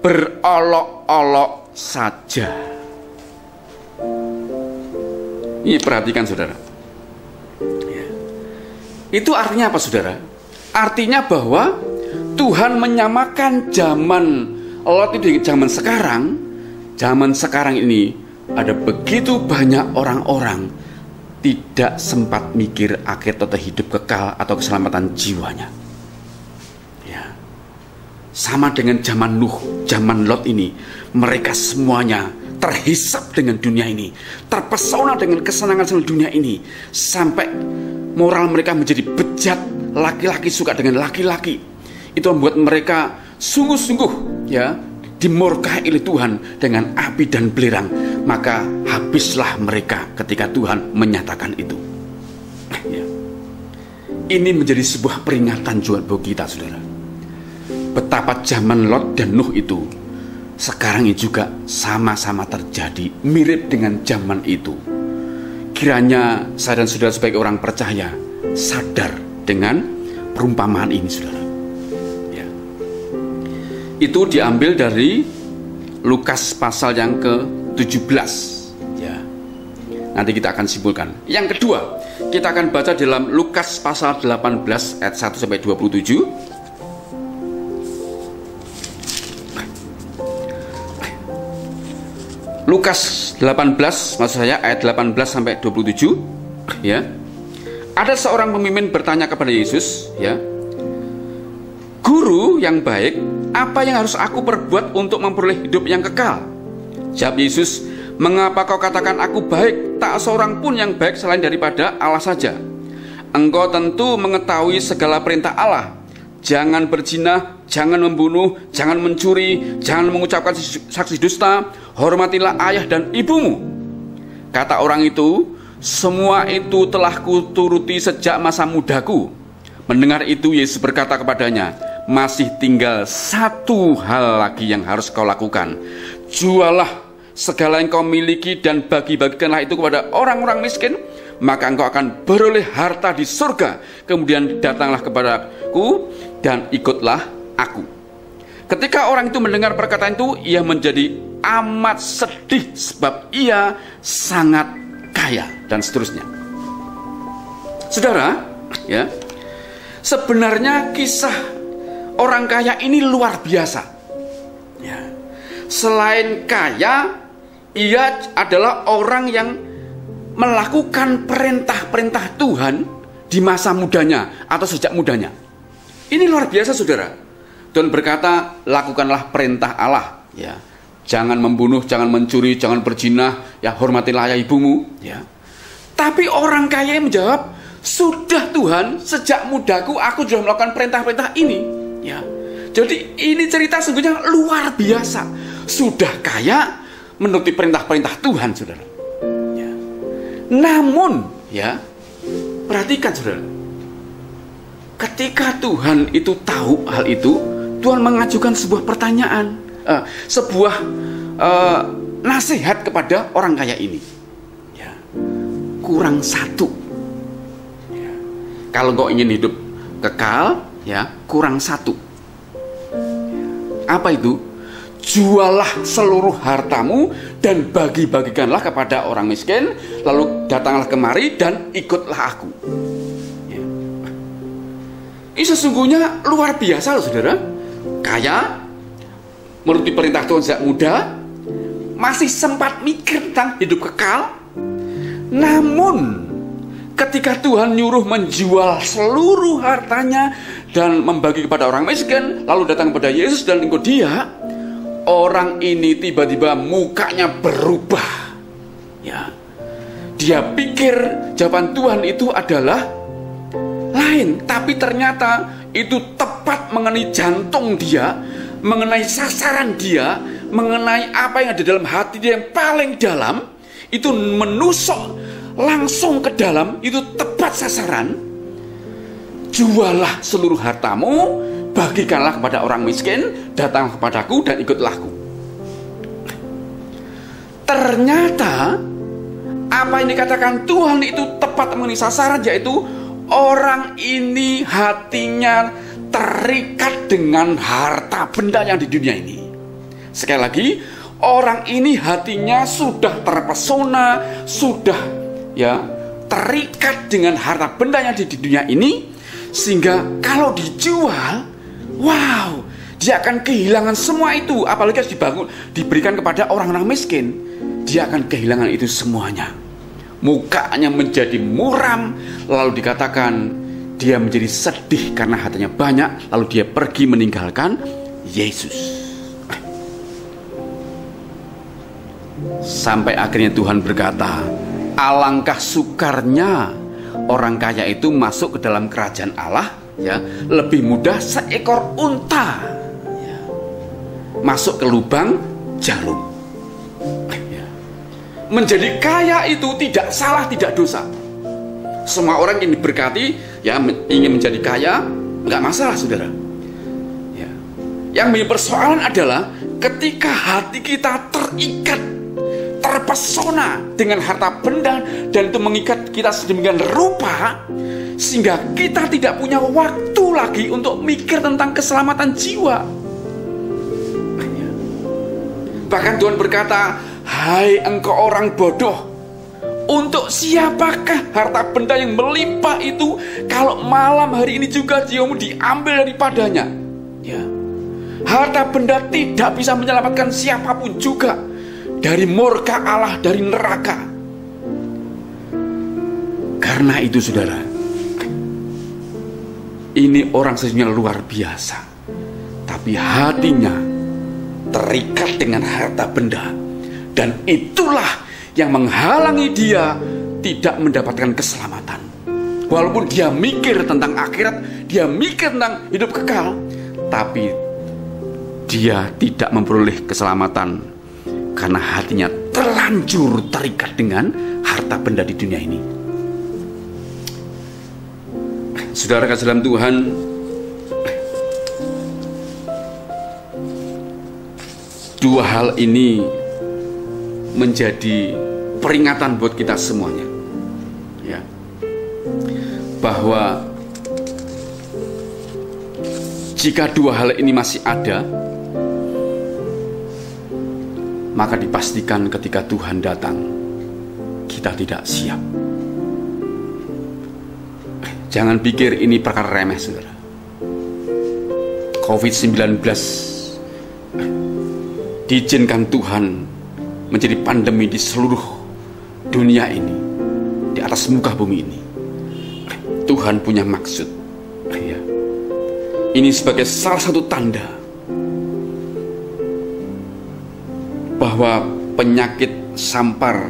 berolok-olok saja. Ini perhatikan saudara. Itu artinya apa saudara? Artinya bahwa Tuhan menyamakan zaman Lot itu dengan zaman sekarang. Zaman sekarang ini ada begitu banyak orang-orang tidak sempat mikir akhir atau hidup kekal atau keselamatan jiwanya. Ya. Sama dengan zaman Nuh, zaman Lot ini, mereka semuanya terhisap dengan dunia ini, terpesona dengan kesenangan dunia ini, sampai moral mereka menjadi bejat. Laki-laki suka dengan laki-laki. Itu membuat mereka sungguh-sungguh ya dimurkai oleh Tuhan dengan api dan belerang. Maka habislah mereka ketika Tuhan menyatakan itu ya. Ini menjadi sebuah peringatan juga bagi kita saudara, betapa zaman Lot dan Nuh itu sekarang ini juga sama-sama terjadi, mirip dengan zaman itu. Kiranya saya dan saudara sebagai orang percaya sadar dengan perumpamaan ini saudara ya. Itu diambil dari Lukas pasal yang ke-17 ya. Nanti kita akan simpulkan. Yang kedua, kita akan baca dalam Lukas pasal 18 ayat 1 sampai 27. Lukas 18 maksud saya ayat 18 sampai 27 ya. Ada seorang pemimpin bertanya kepada Yesus ya, Guru yang baik, apa yang harus aku perbuat untuk memperoleh hidup yang kekal? Jawab Yesus, mengapa kau katakan aku baik? Tak seorang pun yang baik selain daripada Allah saja. Engkau tentu mengetahui segala perintah Allah. Jangan berzina, jangan membunuh, jangan mencuri, jangan mengucapkan saksi dusta, hormatilah ayah dan ibumu. Kata orang itu, semua itu telah kuturuti sejak masa mudaku. Mendengar itu Yesus berkata kepadanya, masih tinggal satu hal lagi yang harus kau lakukan. Jualah segala yang kau miliki dan bagi-bagikanlah itu kepada orang-orang miskin, maka engkau akan beroleh harta di surga. Kemudian datanglah kepadaku dan ikutlah aku. Ketika orang itu mendengar perkataan itu, ia menjadi amat sedih sebab ia sangat kaya, dan seterusnya. Saudara, ya, sebenarnya kisah orang kaya ini luar biasa. Ya. Selain kaya, ia adalah orang yang melakukan perintah-perintah Tuhan di masa mudanya atau sejak mudanya. Ini luar biasa, saudara. Tuhan berkata, lakukanlah perintah Allah. Ya. Jangan membunuh, jangan mencuri, jangan berzina, ya, hormatilah ayah ibumu, ya. Tapi orang kaya menjawab, sudah Tuhan, sejak mudaku aku sudah melakukan perintah-perintah ini, ya. Jadi ini cerita sungguhnya luar biasa. Sudah kaya menuruti perintah-perintah Tuhan, saudara. Ya. Namun, ya, perhatikan saudara, ketika Tuhan itu tahu hal itu, Tuhan mengajukan sebuah pertanyaan, sebuah nasihat kepada orang kaya ini. Ya. Kurang satu. Ya. Kalau kau ingin hidup kekal, ya, kurang satu. Ya. Apa itu? Jualah seluruh hartamu dan bagi-bagikanlah kepada orang miskin, lalu datanglah kemari dan ikutlah aku. Ya. Ini sesungguhnya luar biasa loh saudara. Kaya, menuruti perintah Tuhan sejak muda, masih sempat mikir tentang hidup kekal. Namun ketika Tuhan nyuruh menjual seluruh hartanya dan membagi kepada orang miskin, lalu datang kepada Yesus dan ikut dia, orang ini tiba-tiba mukanya berubah. Ya, dia pikir jawaban Tuhan itu adalah lain, tapi ternyata itu tepat mengenai jantung dia, mengenai sasaran dia, mengenai apa yang ada dalam hati dia yang paling dalam. Itu menusuk langsung ke dalam, itu tepat sasaran. Jualah seluruh hartamu, bagikanlah kepada orang miskin, datang kepadaku dan ikutlah aku. Ternyata apa yang dikatakan Tuhan itu tepat mengenai sasaran, yaitu orang ini hatinya terikat dengan harta benda yang di dunia ini. Sekali lagi, orang ini hatinya sudah terpesona, sudah terikat dengan harta benda yang di dunia ini, sehingga kalau dijual, wow, dia akan kehilangan semua itu. Apalagi harus diberikan kepada orang-orang miskin, dia akan kehilangan itu semuanya. Mukanya menjadi muram, lalu dikatakan dia menjadi sedih karena hartanya banyak, lalu dia pergi meninggalkan Yesus. Sampai akhirnya Tuhan berkata, alangkah sukarnya orang kaya itu masuk ke dalam kerajaan Allah, ya, lebih mudah seekor unta masuk ke lubang jarum. Ya. Menjadi kaya itu tidak salah, tidak dosa. Semua orang yang diberkati, ya, ingin menjadi kaya, nggak masalah, saudara. Ya. Yang menjadi persoalan adalah ketika hati kita terikat, terpesona dengan harta benda, dan itu mengikat kita sedemikian rupa sehingga kita tidak punya waktu lagi untuk mikir tentang keselamatan jiwa. Bahkan Tuhan berkata, hai engkau orang bodoh, untuk siapakah harta benda yang melimpah itu kalau malam hari ini juga jiwamu diambil daripadanya? Ya. Harta benda tidak bisa menyelamatkan siapapun juga dari murka Allah, dari neraka. Karena itu saudara, ini orang sesungguhnya luar biasa, tapi hatinya terikat dengan harta benda, dan itulah yang menghalangi dia tidak mendapatkan keselamatan. Walaupun dia mikir tentang akhirat, dia mikir tentang hidup kekal, tapi dia tidak memperoleh keselamatan karena hatinya terlanjur terikat dengan harta benda di dunia ini. Saudara kasih dalam Tuhan, dua hal ini menjadi peringatan buat kita semuanya, ya, bahwa jika dua hal ini masih ada, maka dipastikan ketika Tuhan datang, kita tidak siap. Jangan pikir ini perkara remeh, saudara. COVID-19 diizinkan Tuhan menjadi pandemi di seluruh dunia ini, di atas muka bumi ini. Tuhan punya maksud. Ya. Ini sebagai salah satu tanda bahwa penyakit sampar,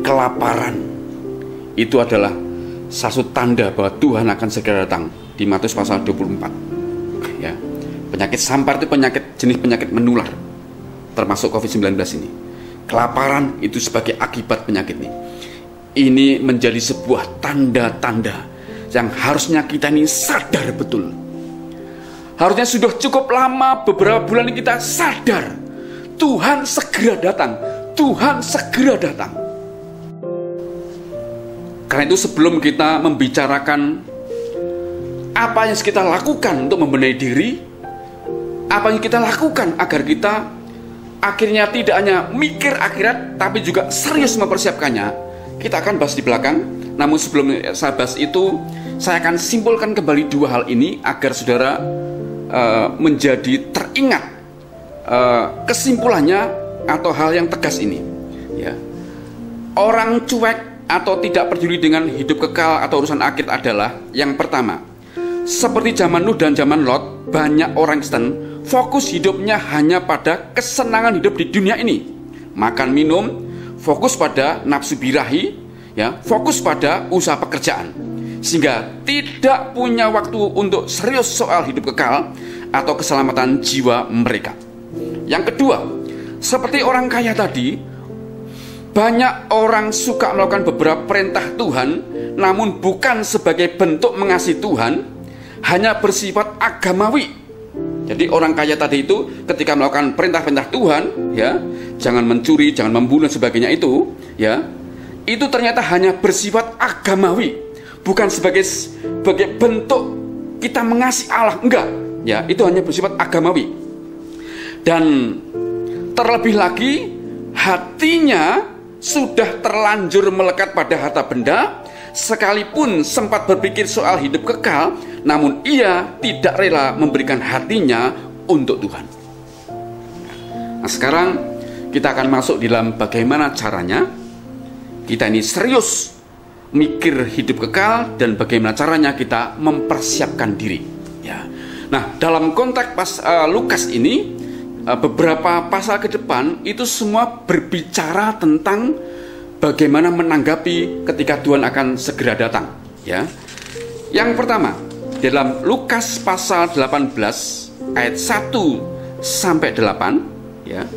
kelaparan itu adalah salah satu tanda bahwa Tuhan akan segera datang. Di Matius pasal 24, ya. Penyakit sampar itu jenis penyakit menular, termasuk COVID-19 ini. Kelaparan itu sebagai akibat penyakit ini. Ini menjadi sebuah tanda-tanda yang harusnya kita ini sadar betul. Harusnya sudah cukup lama, beberapa bulan ini kita sadar Tuhan segera datang. Tuhan segera datang. Karena itu sebelum kita membicarakan apa yang kita lakukan untuk membenahi diri, apa yang kita lakukan agar kita akhirnya tidak hanya mikir akhirat, tapi juga serius mempersiapkannya, kita akan bahas di belakang. Namun sebelum saya bahas itu, saya akan simpulkan kembali dua hal ini agar saudara menjadi teringat kesimpulannya atau hal yang tegas ini. Ya. Orang cuek atau tidak peduli dengan hidup kekal atau urusan akhir adalah yang pertama, seperti zaman Nuh dan zaman Lot, banyak orang Kristen fokus hidupnya hanya pada kesenangan hidup di dunia ini, makan minum, fokus pada nafsu birahi, ya, fokus pada usaha pekerjaan, sehingga tidak punya waktu untuk serius soal hidup kekal atau keselamatan jiwa mereka. Yang kedua, seperti orang kaya tadi, banyak orang suka melakukan beberapa perintah Tuhan, namun bukan sebagai bentuk mengasihi Tuhan, hanya bersifat agamawi. Jadi orang kaya tadi itu ketika melakukan perintah-perintah Tuhan, ya, jangan mencuri, jangan membunuh, sebagainya itu, ya, itu ternyata hanya bersifat agamawi, bukan sebagai bentuk kita mengasihi Allah, enggak, ya, itu hanya bersifat agamawi. Dan terlebih lagi, hatinya sudah terlanjur melekat pada harta benda, sekalipun sempat berpikir soal hidup kekal, namun ia tidak rela memberikan hatinya untuk Tuhan. Nah, sekarang kita akan masuk dalam bagaimana caranya kita ini serius mikir hidup kekal dan bagaimana caranya kita mempersiapkan diri. Ya. Nah, dalam konteks Lukas ini, beberapa pasal ke depan itu semua berbicara tentang bagaimana menanggapi ketika Tuhan akan segera datang, ya. Yang pertama, dalam Lukas pasal 18 ayat 1 sampai 8, ya.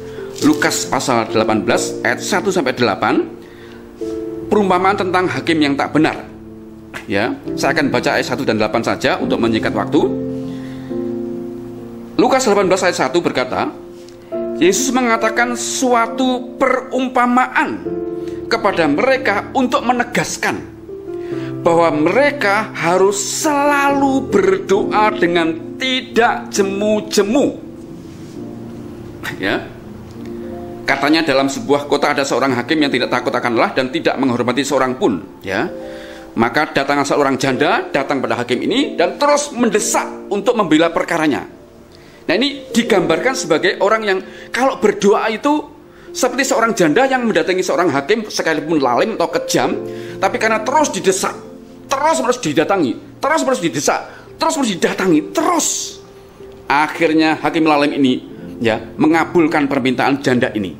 Lukas pasal 18 ayat 1 sampai 8, perumpamaan tentang hakim yang tak benar. Ya, saya akan baca ayat 1 dan 8 saja untuk menyingkat waktu. Lukas 18 ayat 1 berkata, Yesus mengatakan suatu perumpamaan kepada mereka untuk menegaskan bahwa mereka harus selalu berdoa dengan tidak jemu-jemu. Ya. Katanya dalam sebuah kota ada seorang hakim yang tidak takut akan Allah dan tidak menghormati seorang pun, ya. Maka datanglah seorang janda datang pada hakim ini dan terus mendesak untuk membela perkaranya. Nah, ini digambarkan sebagai orang yang kalau berdoa itu seperti seorang janda yang mendatangi seorang hakim sekalipun lalim atau kejam, tapi karena terus didesak, terus didatangi, terus didesak, terus didatangi, terus akhirnya hakim lalim ini, ya, mengabulkan permintaan janda ini.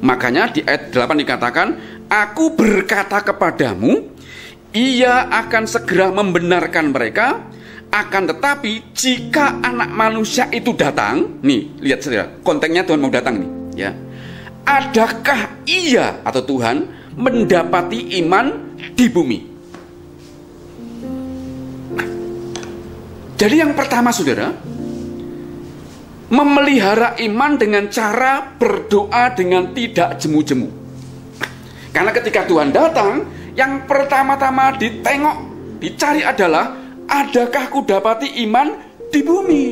Makanya di ayat 8 dikatakan, aku berkata kepadamu, ia akan segera membenarkan mereka. Akan tetapi jika anak manusia itu datang, nih lihat saudara, konteksnya Tuhan mau datang nih, ya. Adakah ia atau Tuhan mendapati iman di bumi? Jadi yang pertama saudara, memelihara iman dengan cara berdoa dengan tidak jemu-jemu. Karena ketika Tuhan datang, yang pertama-tama ditengok, dicari adalah adakah ku dapati iman di bumi.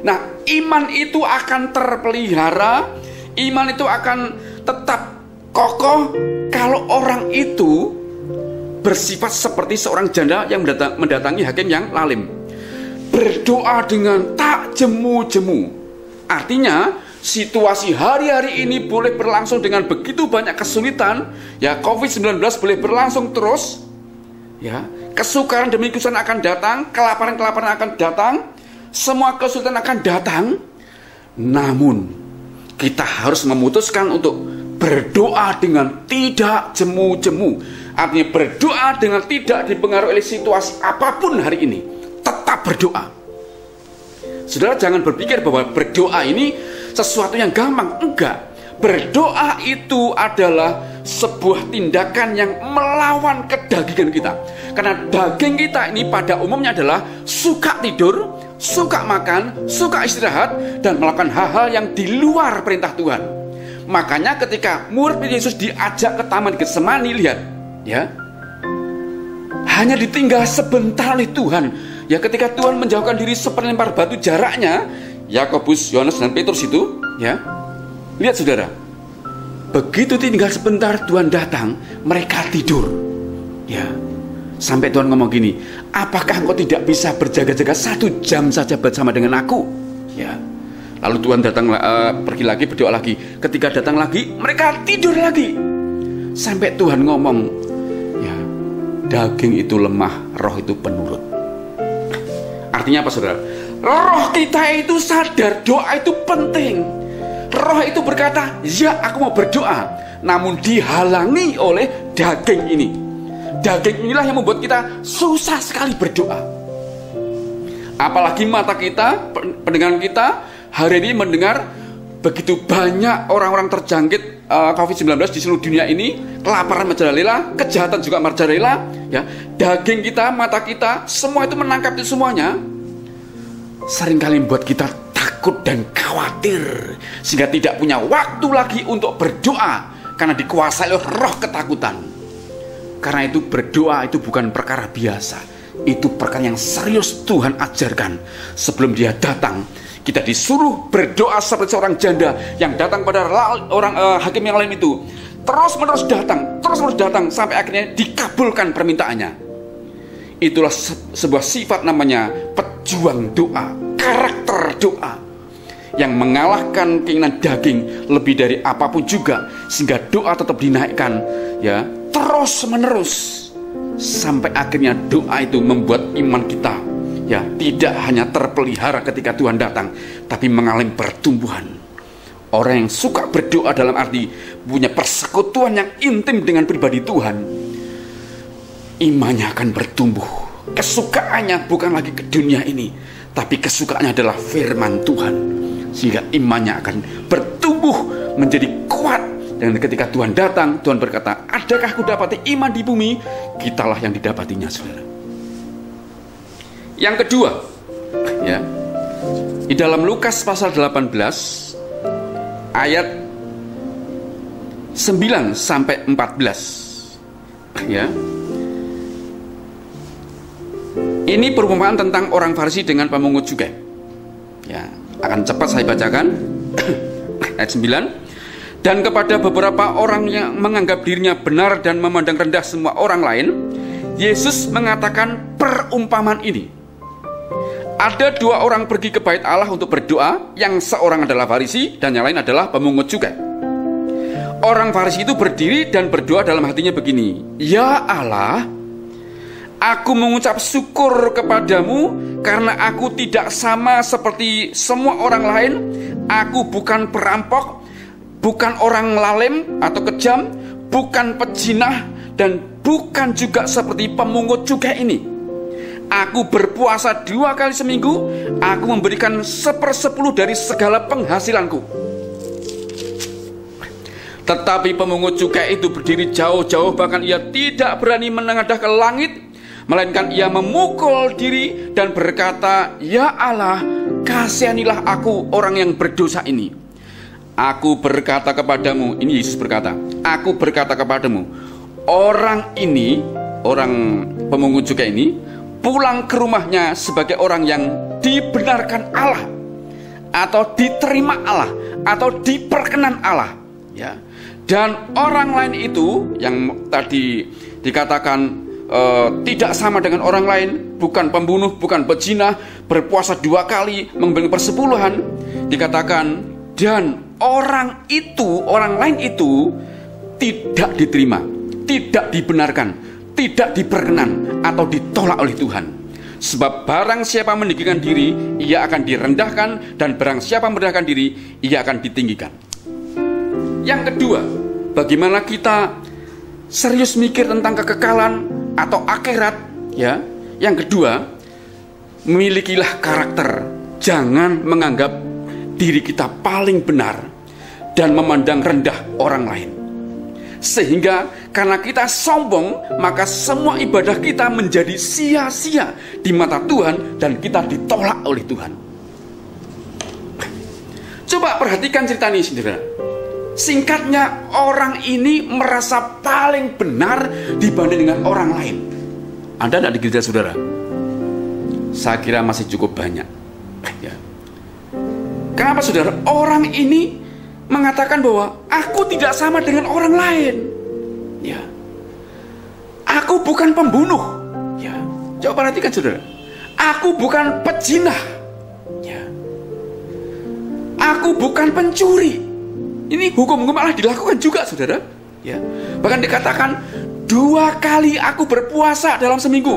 Nah, iman itu akan terpelihara, iman itu akan tetap kokoh kalau orang itu bersifat seperti seorang janda yang mendatangi hakim yang lalim. Berdoa dengan tak jemu-jemu. Artinya, situasi hari-hari ini boleh berlangsung dengan begitu banyak kesulitan, ya, COVID-19 boleh berlangsung terus, ya. Kesukaran demi kesukaran akan datang, kelaparan-kelaparan akan datang, semua kesulitan akan datang. Namun kita harus memutuskan untuk berdoa dengan tidak jemu-jemu. Artinya berdoa dengan tidak dipengaruhi oleh situasi apapun hari ini. Tetap berdoa. Saudara jangan berpikir bahwa berdoa ini sesuatu yang gampang. Enggak. Berdoa itu adalah sebuah tindakan yang melawan kedagingan kita. Karena daging kita ini pada umumnya adalah suka tidur, suka makan, suka istirahat, dan melakukan hal-hal yang di luar perintah Tuhan. Makanya ketika murid Yesus diajak ke Taman Getsemani, lihat, ya, hanya ditinggal sebentar oleh Tuhan. Ya, ketika Tuhan menjauhkan diri seperlempar batu jaraknya, Yakobus, Yohanes, dan Petrus itu, ya, Lihat saudara, begitu tinggal sebentar Tuhan datang, mereka tidur. Ya, sampai Tuhan ngomong gini, apakah engkau tidak bisa berjaga-jaga 1 jam saja bersama dengan aku? Ya, lalu Tuhan datang, pergi lagi, berdoa lagi. Ketika datang lagi, mereka tidur lagi. Sampai Tuhan ngomong, ya, daging itu lemah, roh itu penurut. Artinya apa saudara? Roh kita itu sadar doa itu penting. Roh itu berkata, ya aku mau berdoa, namun dihalangi oleh daging ini. Daging inilah yang membuat kita susah sekali berdoa. Apalagi mata kita, pendengaran kita hari ini mendengar begitu banyak orang-orang terjangkit COVID-19 di seluruh dunia ini, kelaparan merajalela, kejahatan juga merajalela, ya. Daging kita, mata kita, semua itu menangkap itu semuanya. Seringkali membuat kita takut dan khawatir, sehingga tidak punya waktu lagi untuk berdoa karena dikuasai oleh roh ketakutan. Karena itu berdoa itu bukan perkara biasa, itu perkara yang serius Tuhan ajarkan. Sebelum Dia datang, kita disuruh berdoa seperti seorang janda yang datang pada orang hakim yang lain itu, terus menerus datang sampai akhirnya dikabulkan permintaannya. Itulah sebuah sifat namanya pejuang doa, karakter doa yang mengalahkan keinginan daging lebih dari apapun juga, sehingga doa tetap dinaikkan, ya, terus menerus sampai akhirnya doa itu membuat iman kita, ya, tidak hanya terpelihara ketika Tuhan datang, tapi mengalami pertumbuhan. Orang yang suka berdoa dalam arti punya persekutuan yang intim dengan pribadi Tuhan, imannya akan bertumbuh. Kesukaannya bukan lagi ke dunia ini, tapi kesukaannya adalah firman Tuhan, sehingga imannya akan bertumbuh menjadi kuat. Dan ketika Tuhan datang, Tuhan berkata, adakah aku dapati iman di bumi? Kitalah yang didapatinya, saudara. Yang kedua, ya, di dalam Lukas pasal 18 ayat 9 sampai 14, ya. Ini perumpamaan tentang orang Farisi dengan pemungut cukai. Ya, akan cepat saya bacakan. Ayat 9. Dan kepada beberapa orang yang menganggap dirinya benar dan memandang rendah semua orang lain, Yesus mengatakan perumpamaan ini. Ada 2 orang pergi ke bait Allah untuk berdoa, yang seorang adalah Farisi dan yang lain adalah pemungut cukai. Orang Farisi itu berdiri dan berdoa dalam hatinya begini, ya Allah, aku mengucap syukur kepadamu karena aku tidak sama seperti semua orang lain. Aku bukan perampok, bukan orang lalem atau kejam, bukan pejinah, dan bukan juga seperti pemungut cukai ini. Aku berpuasa 2 kali seminggu. Aku memberikan 1/10 dari segala penghasilanku. Tetapi pemungut cukai itu berdiri jauh-jauh, bahkan ia tidak berani menengadah ke langit, melainkan ia memukul diri dan berkata, ya Allah, kasihanilah aku orang yang berdosa ini. Aku berkata kepadamu, ini Yesus berkata, aku berkata kepadamu, orang ini, orang pemungut cukai ini, pulang ke rumahnya sebagai orang yang dibenarkan Allah, atau diterima Allah, atau diperkenan Allah, ya. Dan orang lain itu yang tadi dikatakan tidak sama dengan orang lain, bukan pembunuh, bukan pezina, berpuasa 2 kali, memberi persepuluhan, dikatakan, dan orang lain itu tidak diterima, tidak dibenarkan, tidak diperkenan, atau ditolak oleh Tuhan. Sebab barang siapa meninggikan diri, ia akan direndahkan, dan barang siapa merendahkan diri, ia akan ditinggikan. Yang kedua, bagaimana kita serius mikir tentang kekekalan atau akhirat, ya. Yang kedua, milikilah karakter. Jangan menganggap diri kita paling benar dan memandang rendah orang lain, sehingga karena kita sombong, maka semua ibadah kita menjadi sia-sia di mata Tuhan dan kita ditolak oleh Tuhan. Coba perhatikan cerita ini, saudara. Singkatnya, orang ini merasa paling benar dibanding dengan orang lain. Ada tidak di gereja saudara? Saya kira masih cukup banyak, ya. Kenapa saudara? Orang ini mengatakan bahwa aku tidak sama dengan orang lain. Ya. Aku bukan pembunuh. Ya. Coba perhatikan saudara. Aku bukan pezina. Ya. Aku bukan pencuri. Ini hukum-hukum Allah dilakukan juga saudara. Ya. Bahkan dikatakan 2 kali aku berpuasa dalam seminggu.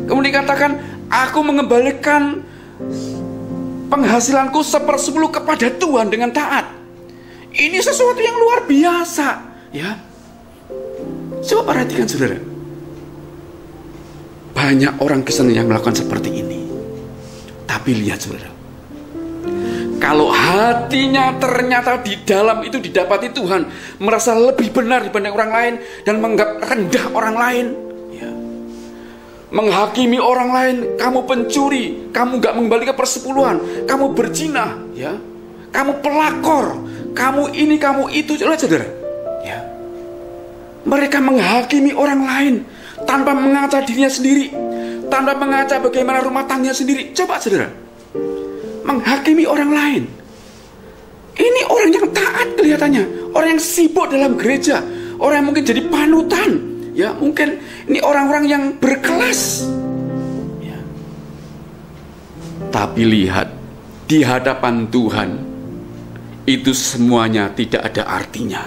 Kemudian dikatakan aku mengembalikan penghasilanku 1/10 kepada Tuhan dengan taat. Ini sesuatu yang luar biasa, ya. Coba perhatikan saudara. Banyak orang Kristen yang melakukan seperti ini. Tapi lihat saudara, kalau hatinya ternyata di dalam itu didapati Tuhan, merasa lebih benar dibanding orang lain dan menganggap rendah orang lain, ya. Menghakimi orang lain, kamu pencuri, kamu gak mengembalikan persepuluhan, kamu berzina, ya. Kamu pelakor, kamu ini, kamu itu, saudara. Ya. Mereka menghakimi orang lain tanpa mengaca dirinya sendiri, tanpa mengaca bagaimana rumah tangganya sendiri. Coba saudara, menghakimi orang lain. Ini orang yang taat kelihatannya, orang yang sibuk dalam gereja, orang yang mungkin jadi panutan, ya mungkin ini orang-orang yang berkelas, ya. Tapi lihat, di hadapan Tuhan itu semuanya tidak ada artinya.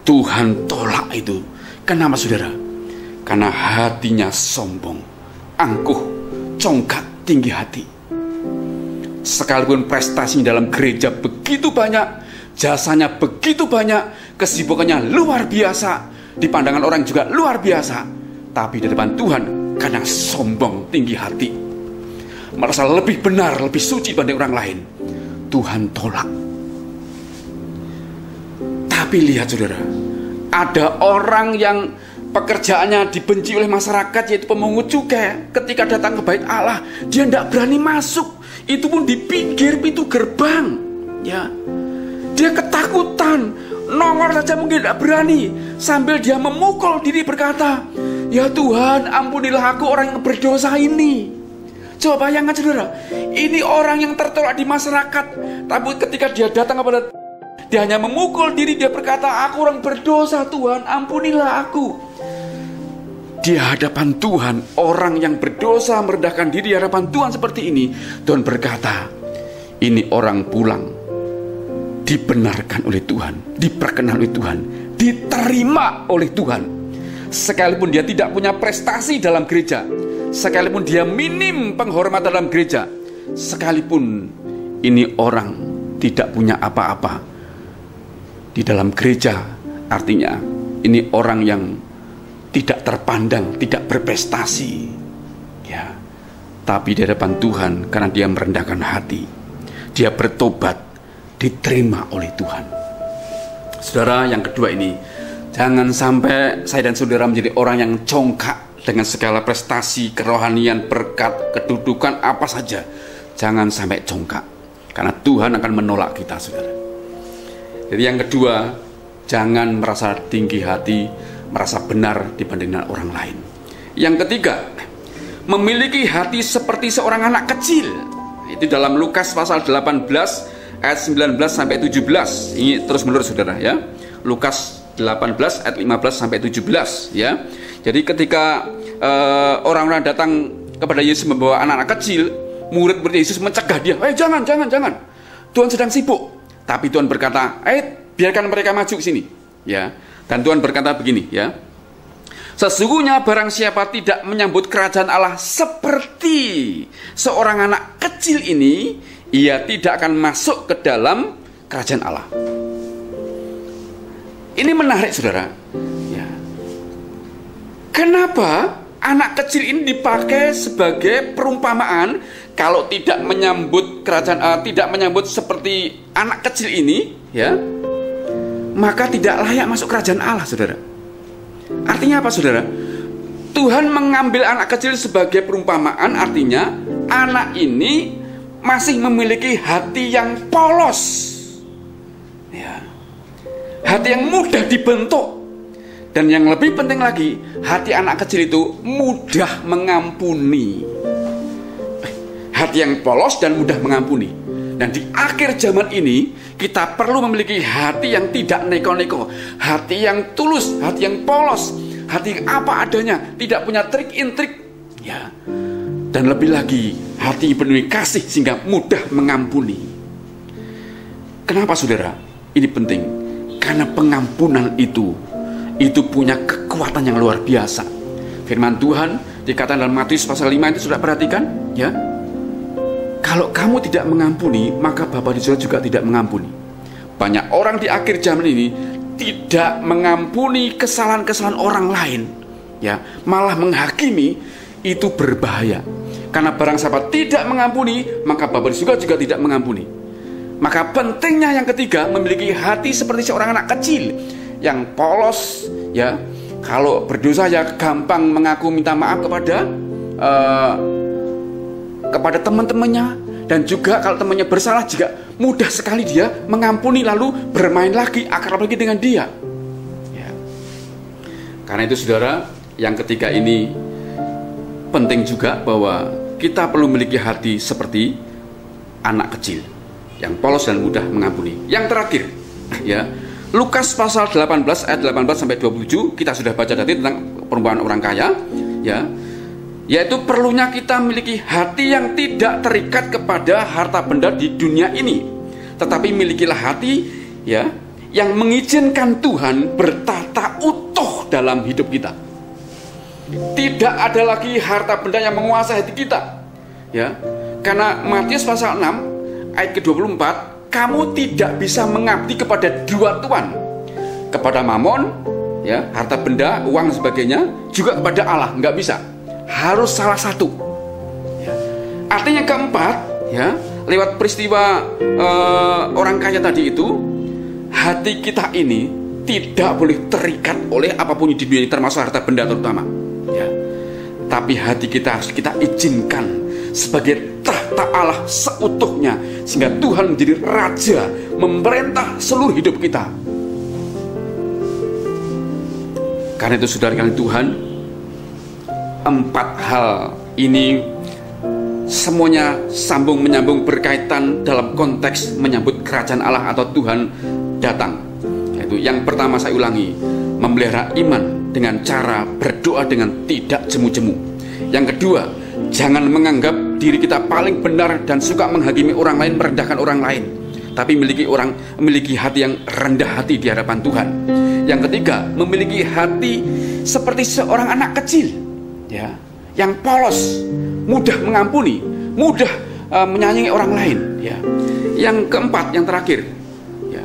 Tuhan tolak itu. Kenapa saudara? Karena hatinya sombong, angkuh, congkak, tinggi hati. Sekalipun prestasi dalam gereja begitu banyak, jasanya begitu banyak, kesibukannya luar biasa, di pandangan orang juga luar biasa, tapi di depan Tuhan kadang sombong, tinggi hati, merasa lebih benar, lebih suci dibanding orang lain. Tuhan tolak. Tapi lihat saudara, ada orang yang pekerjaannya dibenci oleh masyarakat, yaitu pemungut cukai. Ketika datang ke bait Allah, dia tidak berani masuk. Itu pun di pinggir pintu gerbang, ya. Dia ketakutan, nongol saja mungkin tidak berani. Sambil dia memukul diri berkata, ya Tuhan, ampunilah aku orang yang berdosa ini. Coba bayangkan saudara, ini orang yang tertolak di masyarakat, tapi ketika dia datang kepada, dia hanya memukul diri, dia berkata, aku orang berdosa Tuhan, ampunilah aku. Di hadapan Tuhan, orang yang berdosa merendahkan diri di hadapan Tuhan seperti ini, Tuhan berkata, ini orang pulang, dibenarkan oleh Tuhan, diperkenan oleh Tuhan, diterima oleh Tuhan. Sekalipun dia tidak punya prestasi dalam gereja, sekalipun dia minim penghormatan dalam gereja, sekalipun ini orang tidak punya apa-apa di dalam gereja, artinya ini orang yang tidak terpandang, tidak berprestasi, ya. Tapi di hadapan Tuhan, karena dia merendahkan hati, dia bertobat, diterima oleh Tuhan. Saudara, yang kedua ini, jangan sampai saya dan saudara menjadi orang yang congkak dengan segala prestasi, kerohanian, berkat, kedudukan, apa saja. Jangan sampai congkak, karena Tuhan akan menolak kita, saudara. Jadi yang kedua, jangan merasa tinggi hati, merasa benar dibandingkan orang lain. Yang ketiga, memiliki hati seperti seorang anak kecil. Itu dalam Lukas pasal 18 ayat 19 sampai 17. Ini terus menerus saudara, ya. Lukas 18 ayat 15 sampai 17, ya. Jadi ketika orang-orang datang kepada Yesus membawa anak-anak kecil, murid-murid Yesus mencegah dia, jangan. Tuhan sedang sibuk." Tapi Tuhan berkata, biarkan mereka maju ke sini, ya. Dan Tuhan berkata begini, ya. Sesungguhnya barang siapa tidak menyambut kerajaan Allah seperti seorang anak kecil ini, ia tidak akan masuk ke dalam kerajaan Allah. Ini menarik saudara, ya. Kenapa anak kecil ini dipakai sebagai perumpamaan? Kalau tidak menyambut kerajaan Allah, tidak menyambut seperti anak kecil ini, ya, maka tidak layak masuk kerajaan Allah, saudara. Artinya apa, saudara? Tuhan mengambil anak kecil sebagai perumpamaan, artinya anak ini masih memiliki hati yang polos, ya. Hati yang mudah dibentuk. Dan yang lebih penting lagi, hati anak kecil itu mudah mengampuni. Hati yang polos dan mudah mengampuni. Dan di akhir zaman ini, kita perlu memiliki hati yang tidak neko-neko, hati yang tulus, hati yang polos, hati apa adanya, tidak punya trik-intrik, ya. Dan lebih lagi, hati penuh kasih sehingga mudah mengampuni. Kenapa saudara? Ini penting. Karena pengampunan itu punya kekuatan yang luar biasa. Firman Tuhan dikatakan dalam Matius pasal 5 itu, sudah perhatikan, ya. Kalau kamu tidak mengampuni, maka Bapa di surga juga tidak mengampuni. Banyak orang di akhir zaman ini tidak mengampuni kesalahan-kesalahan orang lain, ya, malah menghakimi. Itu berbahaya. Karena barang siapa tidak mengampuni, maka Bapa di surga juga tidak mengampuni. Maka pentingnya yang ketiga, memiliki hati seperti seorang anak kecil yang polos, ya. Kalau berdosa ya gampang mengaku minta maaf kepada teman-temannya, dan juga kalau temannya bersalah juga mudah sekali dia mengampuni lalu bermain lagi, akrab lagi dengan dia, ya. Karena itu saudara, yang ketiga ini penting juga, bahwa kita perlu memiliki hati seperti anak kecil yang polos dan mudah mengampuni. Yang terakhir, ya, Lukas pasal 18 ayat 18 sampai 27, kita sudah baca tadi tentang perumpamaan orang kaya, ya. Yaitu perlunya kita memiliki hati yang tidak terikat kepada harta benda di dunia ini, tetapi milikilah hati, ya, yang mengizinkan Tuhan bertata utuh dalam hidup kita. Tidak ada lagi harta benda yang menguasai hati kita, ya. Karena Matius pasal 6 ayat ke-24, kamu tidak bisa mengabdi kepada dua tuan, kepada Mamon, ya, harta benda, uang dan sebagainya, juga kepada Allah. Nggak bisa, harus salah satu, ya. Artinya keempat, ya, lewat peristiwa orang kaya tadi itu, hati kita ini tidak boleh terikat oleh apapun di dunia ini, termasuk harta benda terutama, ya. Tapi hati kita harus kita izinkan sebagai tahta Allah seutuhnya, sehingga Tuhan menjadi raja, memerintah seluruh hidup kita. Karena itu saudara kalian Tuhan, empat hal ini semuanya sambung menyambung berkaitan dalam konteks menyambut kerajaan Allah atau Tuhan datang. Yaitu yang pertama, saya ulangi, memelihara iman dengan cara berdoa dengan tidak jemu-jemu. Yang kedua, jangan menganggap diri kita paling benar dan suka menghakimi orang lain, merendahkan orang lain, tapi memiliki hati yang rendah hati di hadapan Tuhan. Yang ketiga, memiliki hati seperti seorang anak kecil, ya, yang polos, mudah mengampuni, mudah menyayangi orang lain, ya. Yang keempat, yang terakhir, ya,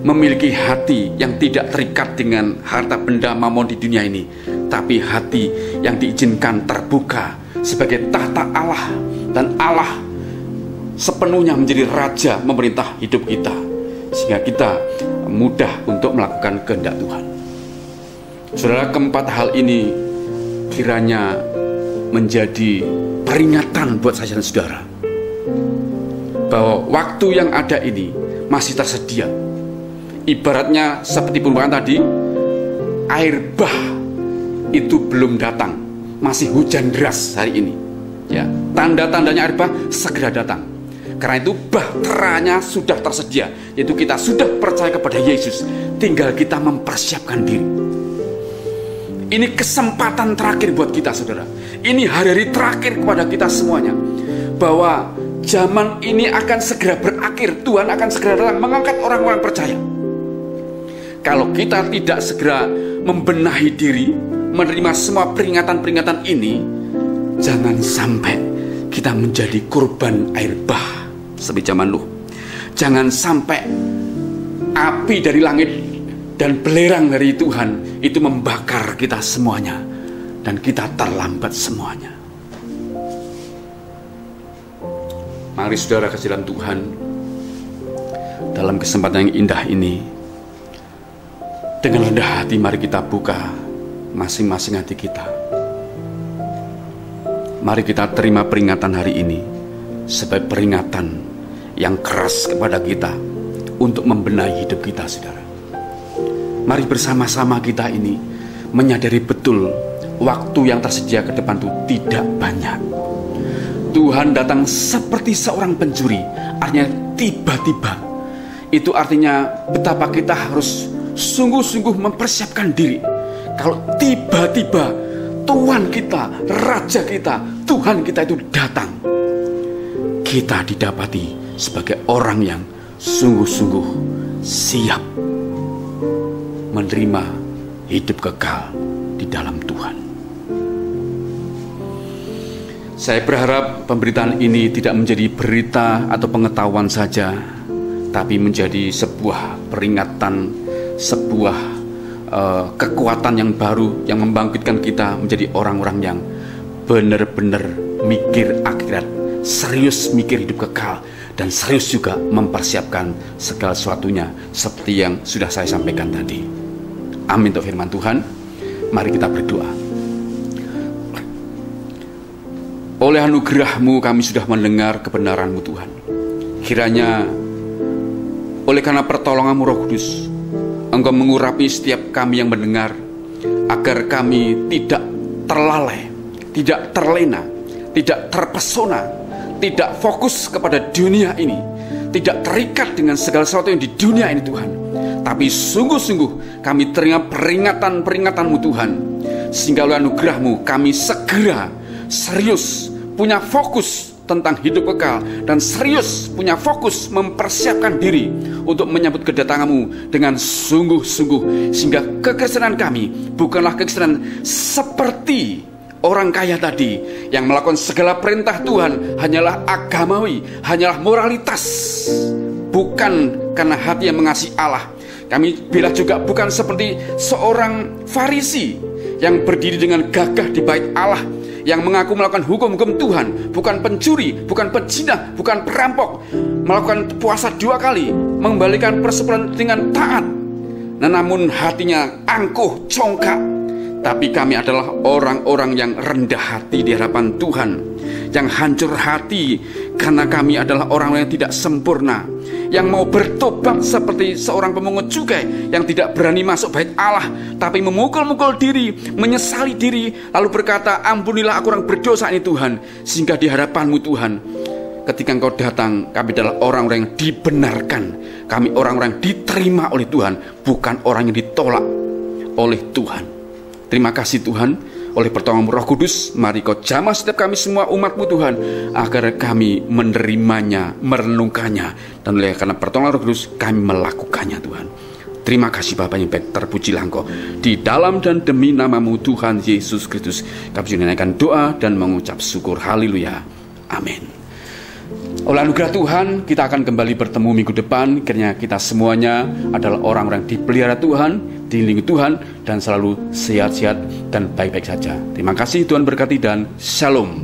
memiliki hati yang tidak terikat dengan harta benda mamon di dunia ini, tapi hati yang diizinkan terbuka sebagai tahta Allah, dan Allah sepenuhnya menjadi raja memerintah hidup kita, sehingga kita mudah untuk melakukan kehendak Tuhan. Saudara, keempat hal ini kiranya menjadi peringatan buat saya dan saudara, bahwa waktu yang ada ini masih tersedia. Ibaratnya seperti perumpamaan tadi, air bah itu belum datang, masih hujan deras hari ini, ya. Tanda-tandanya air bah segera datang. Karena itu bahteranya sudah tersedia, yaitu kita sudah percaya kepada Yesus, tinggal kita mempersiapkan diri. Ini kesempatan terakhir buat kita, saudara. Ini hari-hari terakhir kepada kita semuanya, bahwa zaman ini akan segera berakhir. Tuhan akan segera datang mengangkat orang-orang percaya. Kalau kita tidak segera membenahi diri, menerima semua peringatan-peringatan ini, jangan sampai kita menjadi korban air bah seperti zaman Nuh. Jangan sampai api dari langit dan belerang dari Tuhan itu membakar kita semuanya, dan kita terlambat semuanya. Mari saudara kasih dalam Tuhan, dalam kesempatan yang indah ini, dengan rendah hati mari kita buka masing-masing hati kita. Mari kita terima peringatan hari ini sebagai peringatan yang keras kepada kita untuk membenahi hidup kita, saudara. Mari bersama-sama kita ini menyadari betul waktu yang tersedia ke depan itu tidak banyak. Tuhan datang seperti seorang pencuri, artinya tiba-tiba. Itu artinya betapa kita harus sungguh-sungguh mempersiapkan diri. Kalau tiba-tiba Tuhan kita, Raja kita, Tuhan kita itu datang, kita didapati sebagai orang yang sungguh-sungguh siap menerima hidup kekal di dalam Tuhan. Saya berharap pemberitaan ini tidak menjadi berita atau pengetahuan saja, tapi menjadi sebuah peringatan, sebuah kekuatan yang baru yang membangkitkan kita menjadi orang-orang yang benar-benar mikir akhirat, serius mikir hidup kekal, dan serius juga mempersiapkan segala sesuatunya seperti yang sudah saya sampaikan tadi. Amin untuk firman Tuhan. Mari kita berdoa. Oleh anugerah-Mu kami sudah mendengar kebenaran-Mu Tuhan. Kiranya oleh karena pertolongan-Mu Roh Kudus, Engkau mengurapi setiap kami yang mendengar, agar kami tidak terlalai, tidak terlena, tidak terpesona, tidak fokus kepada dunia ini, tidak terikat dengan segala sesuatu yang di dunia ini Tuhan. Tapi sungguh-sungguh kami teringat peringatan-peringatan-Mu Tuhan, sehingga oleh anugerah-Mu kami segera serius punya fokus tentang hidup kekal, dan serius punya fokus mempersiapkan diri untuk menyambut kedatangan-Mu dengan sungguh-sungguh, sehingga kekristenan kami bukanlah kekristenan seperti orang kaya tadi yang melakukan segala perintah Tuhan hanyalah agamawi, hanyalah moralitas, bukan karena hati yang mengasihi Allah. Kami bila juga bukan seperti seorang Farisi yang berdiri dengan gagah di bait Allah, yang mengaku melakukan hukum-hukum Tuhan, bukan pencuri, bukan pezina, bukan perampok, melakukan puasa 2 kali, mengembalikan persepuluhan dengan taat, namun hatinya angkuh, congkak. Tapi kami adalah orang-orang yang rendah hati di hadapan Tuhan, yang hancur hati karena kami adalah orang yang tidak sempurna, yang mau bertobat seperti seorang pemungut cukai yang tidak berani masuk bait Allah, tapi memukul-mukul diri, menyesali diri, lalu berkata, ampunilah aku orang berdosa ini Tuhan. Sehingga di hadapan-Mu Tuhan, ketika Engkau datang, kami adalah orang-orang yang dibenarkan, kami orang-orang yang diterima oleh Tuhan, bukan orang yang ditolak oleh Tuhan. Terima kasih Tuhan, oleh pertolongan Roh Kudus, mari Kau jamah setiap kami semua umat-Mu Tuhan, agar kami menerimanya, merenungkannya, dan oleh karena pertolongan Roh Kudus kami melakukannya Tuhan. Terima kasih Bapa yang baik, terpujilah Engkau. Di dalam dan demi nama-Mu Tuhan Yesus Kristus, kami menaikkan doa dan mengucap syukur. Haleluya. Amin. Oleh anugerah Tuhan, kita akan kembali bertemu minggu depan. Kiranya kita semuanya adalah orang-orang dipelihara Tuhan, dilindungi Tuhan, dan selalu sehat-sehat dan baik-baik saja. Terima kasih, Tuhan berkati, dan shalom.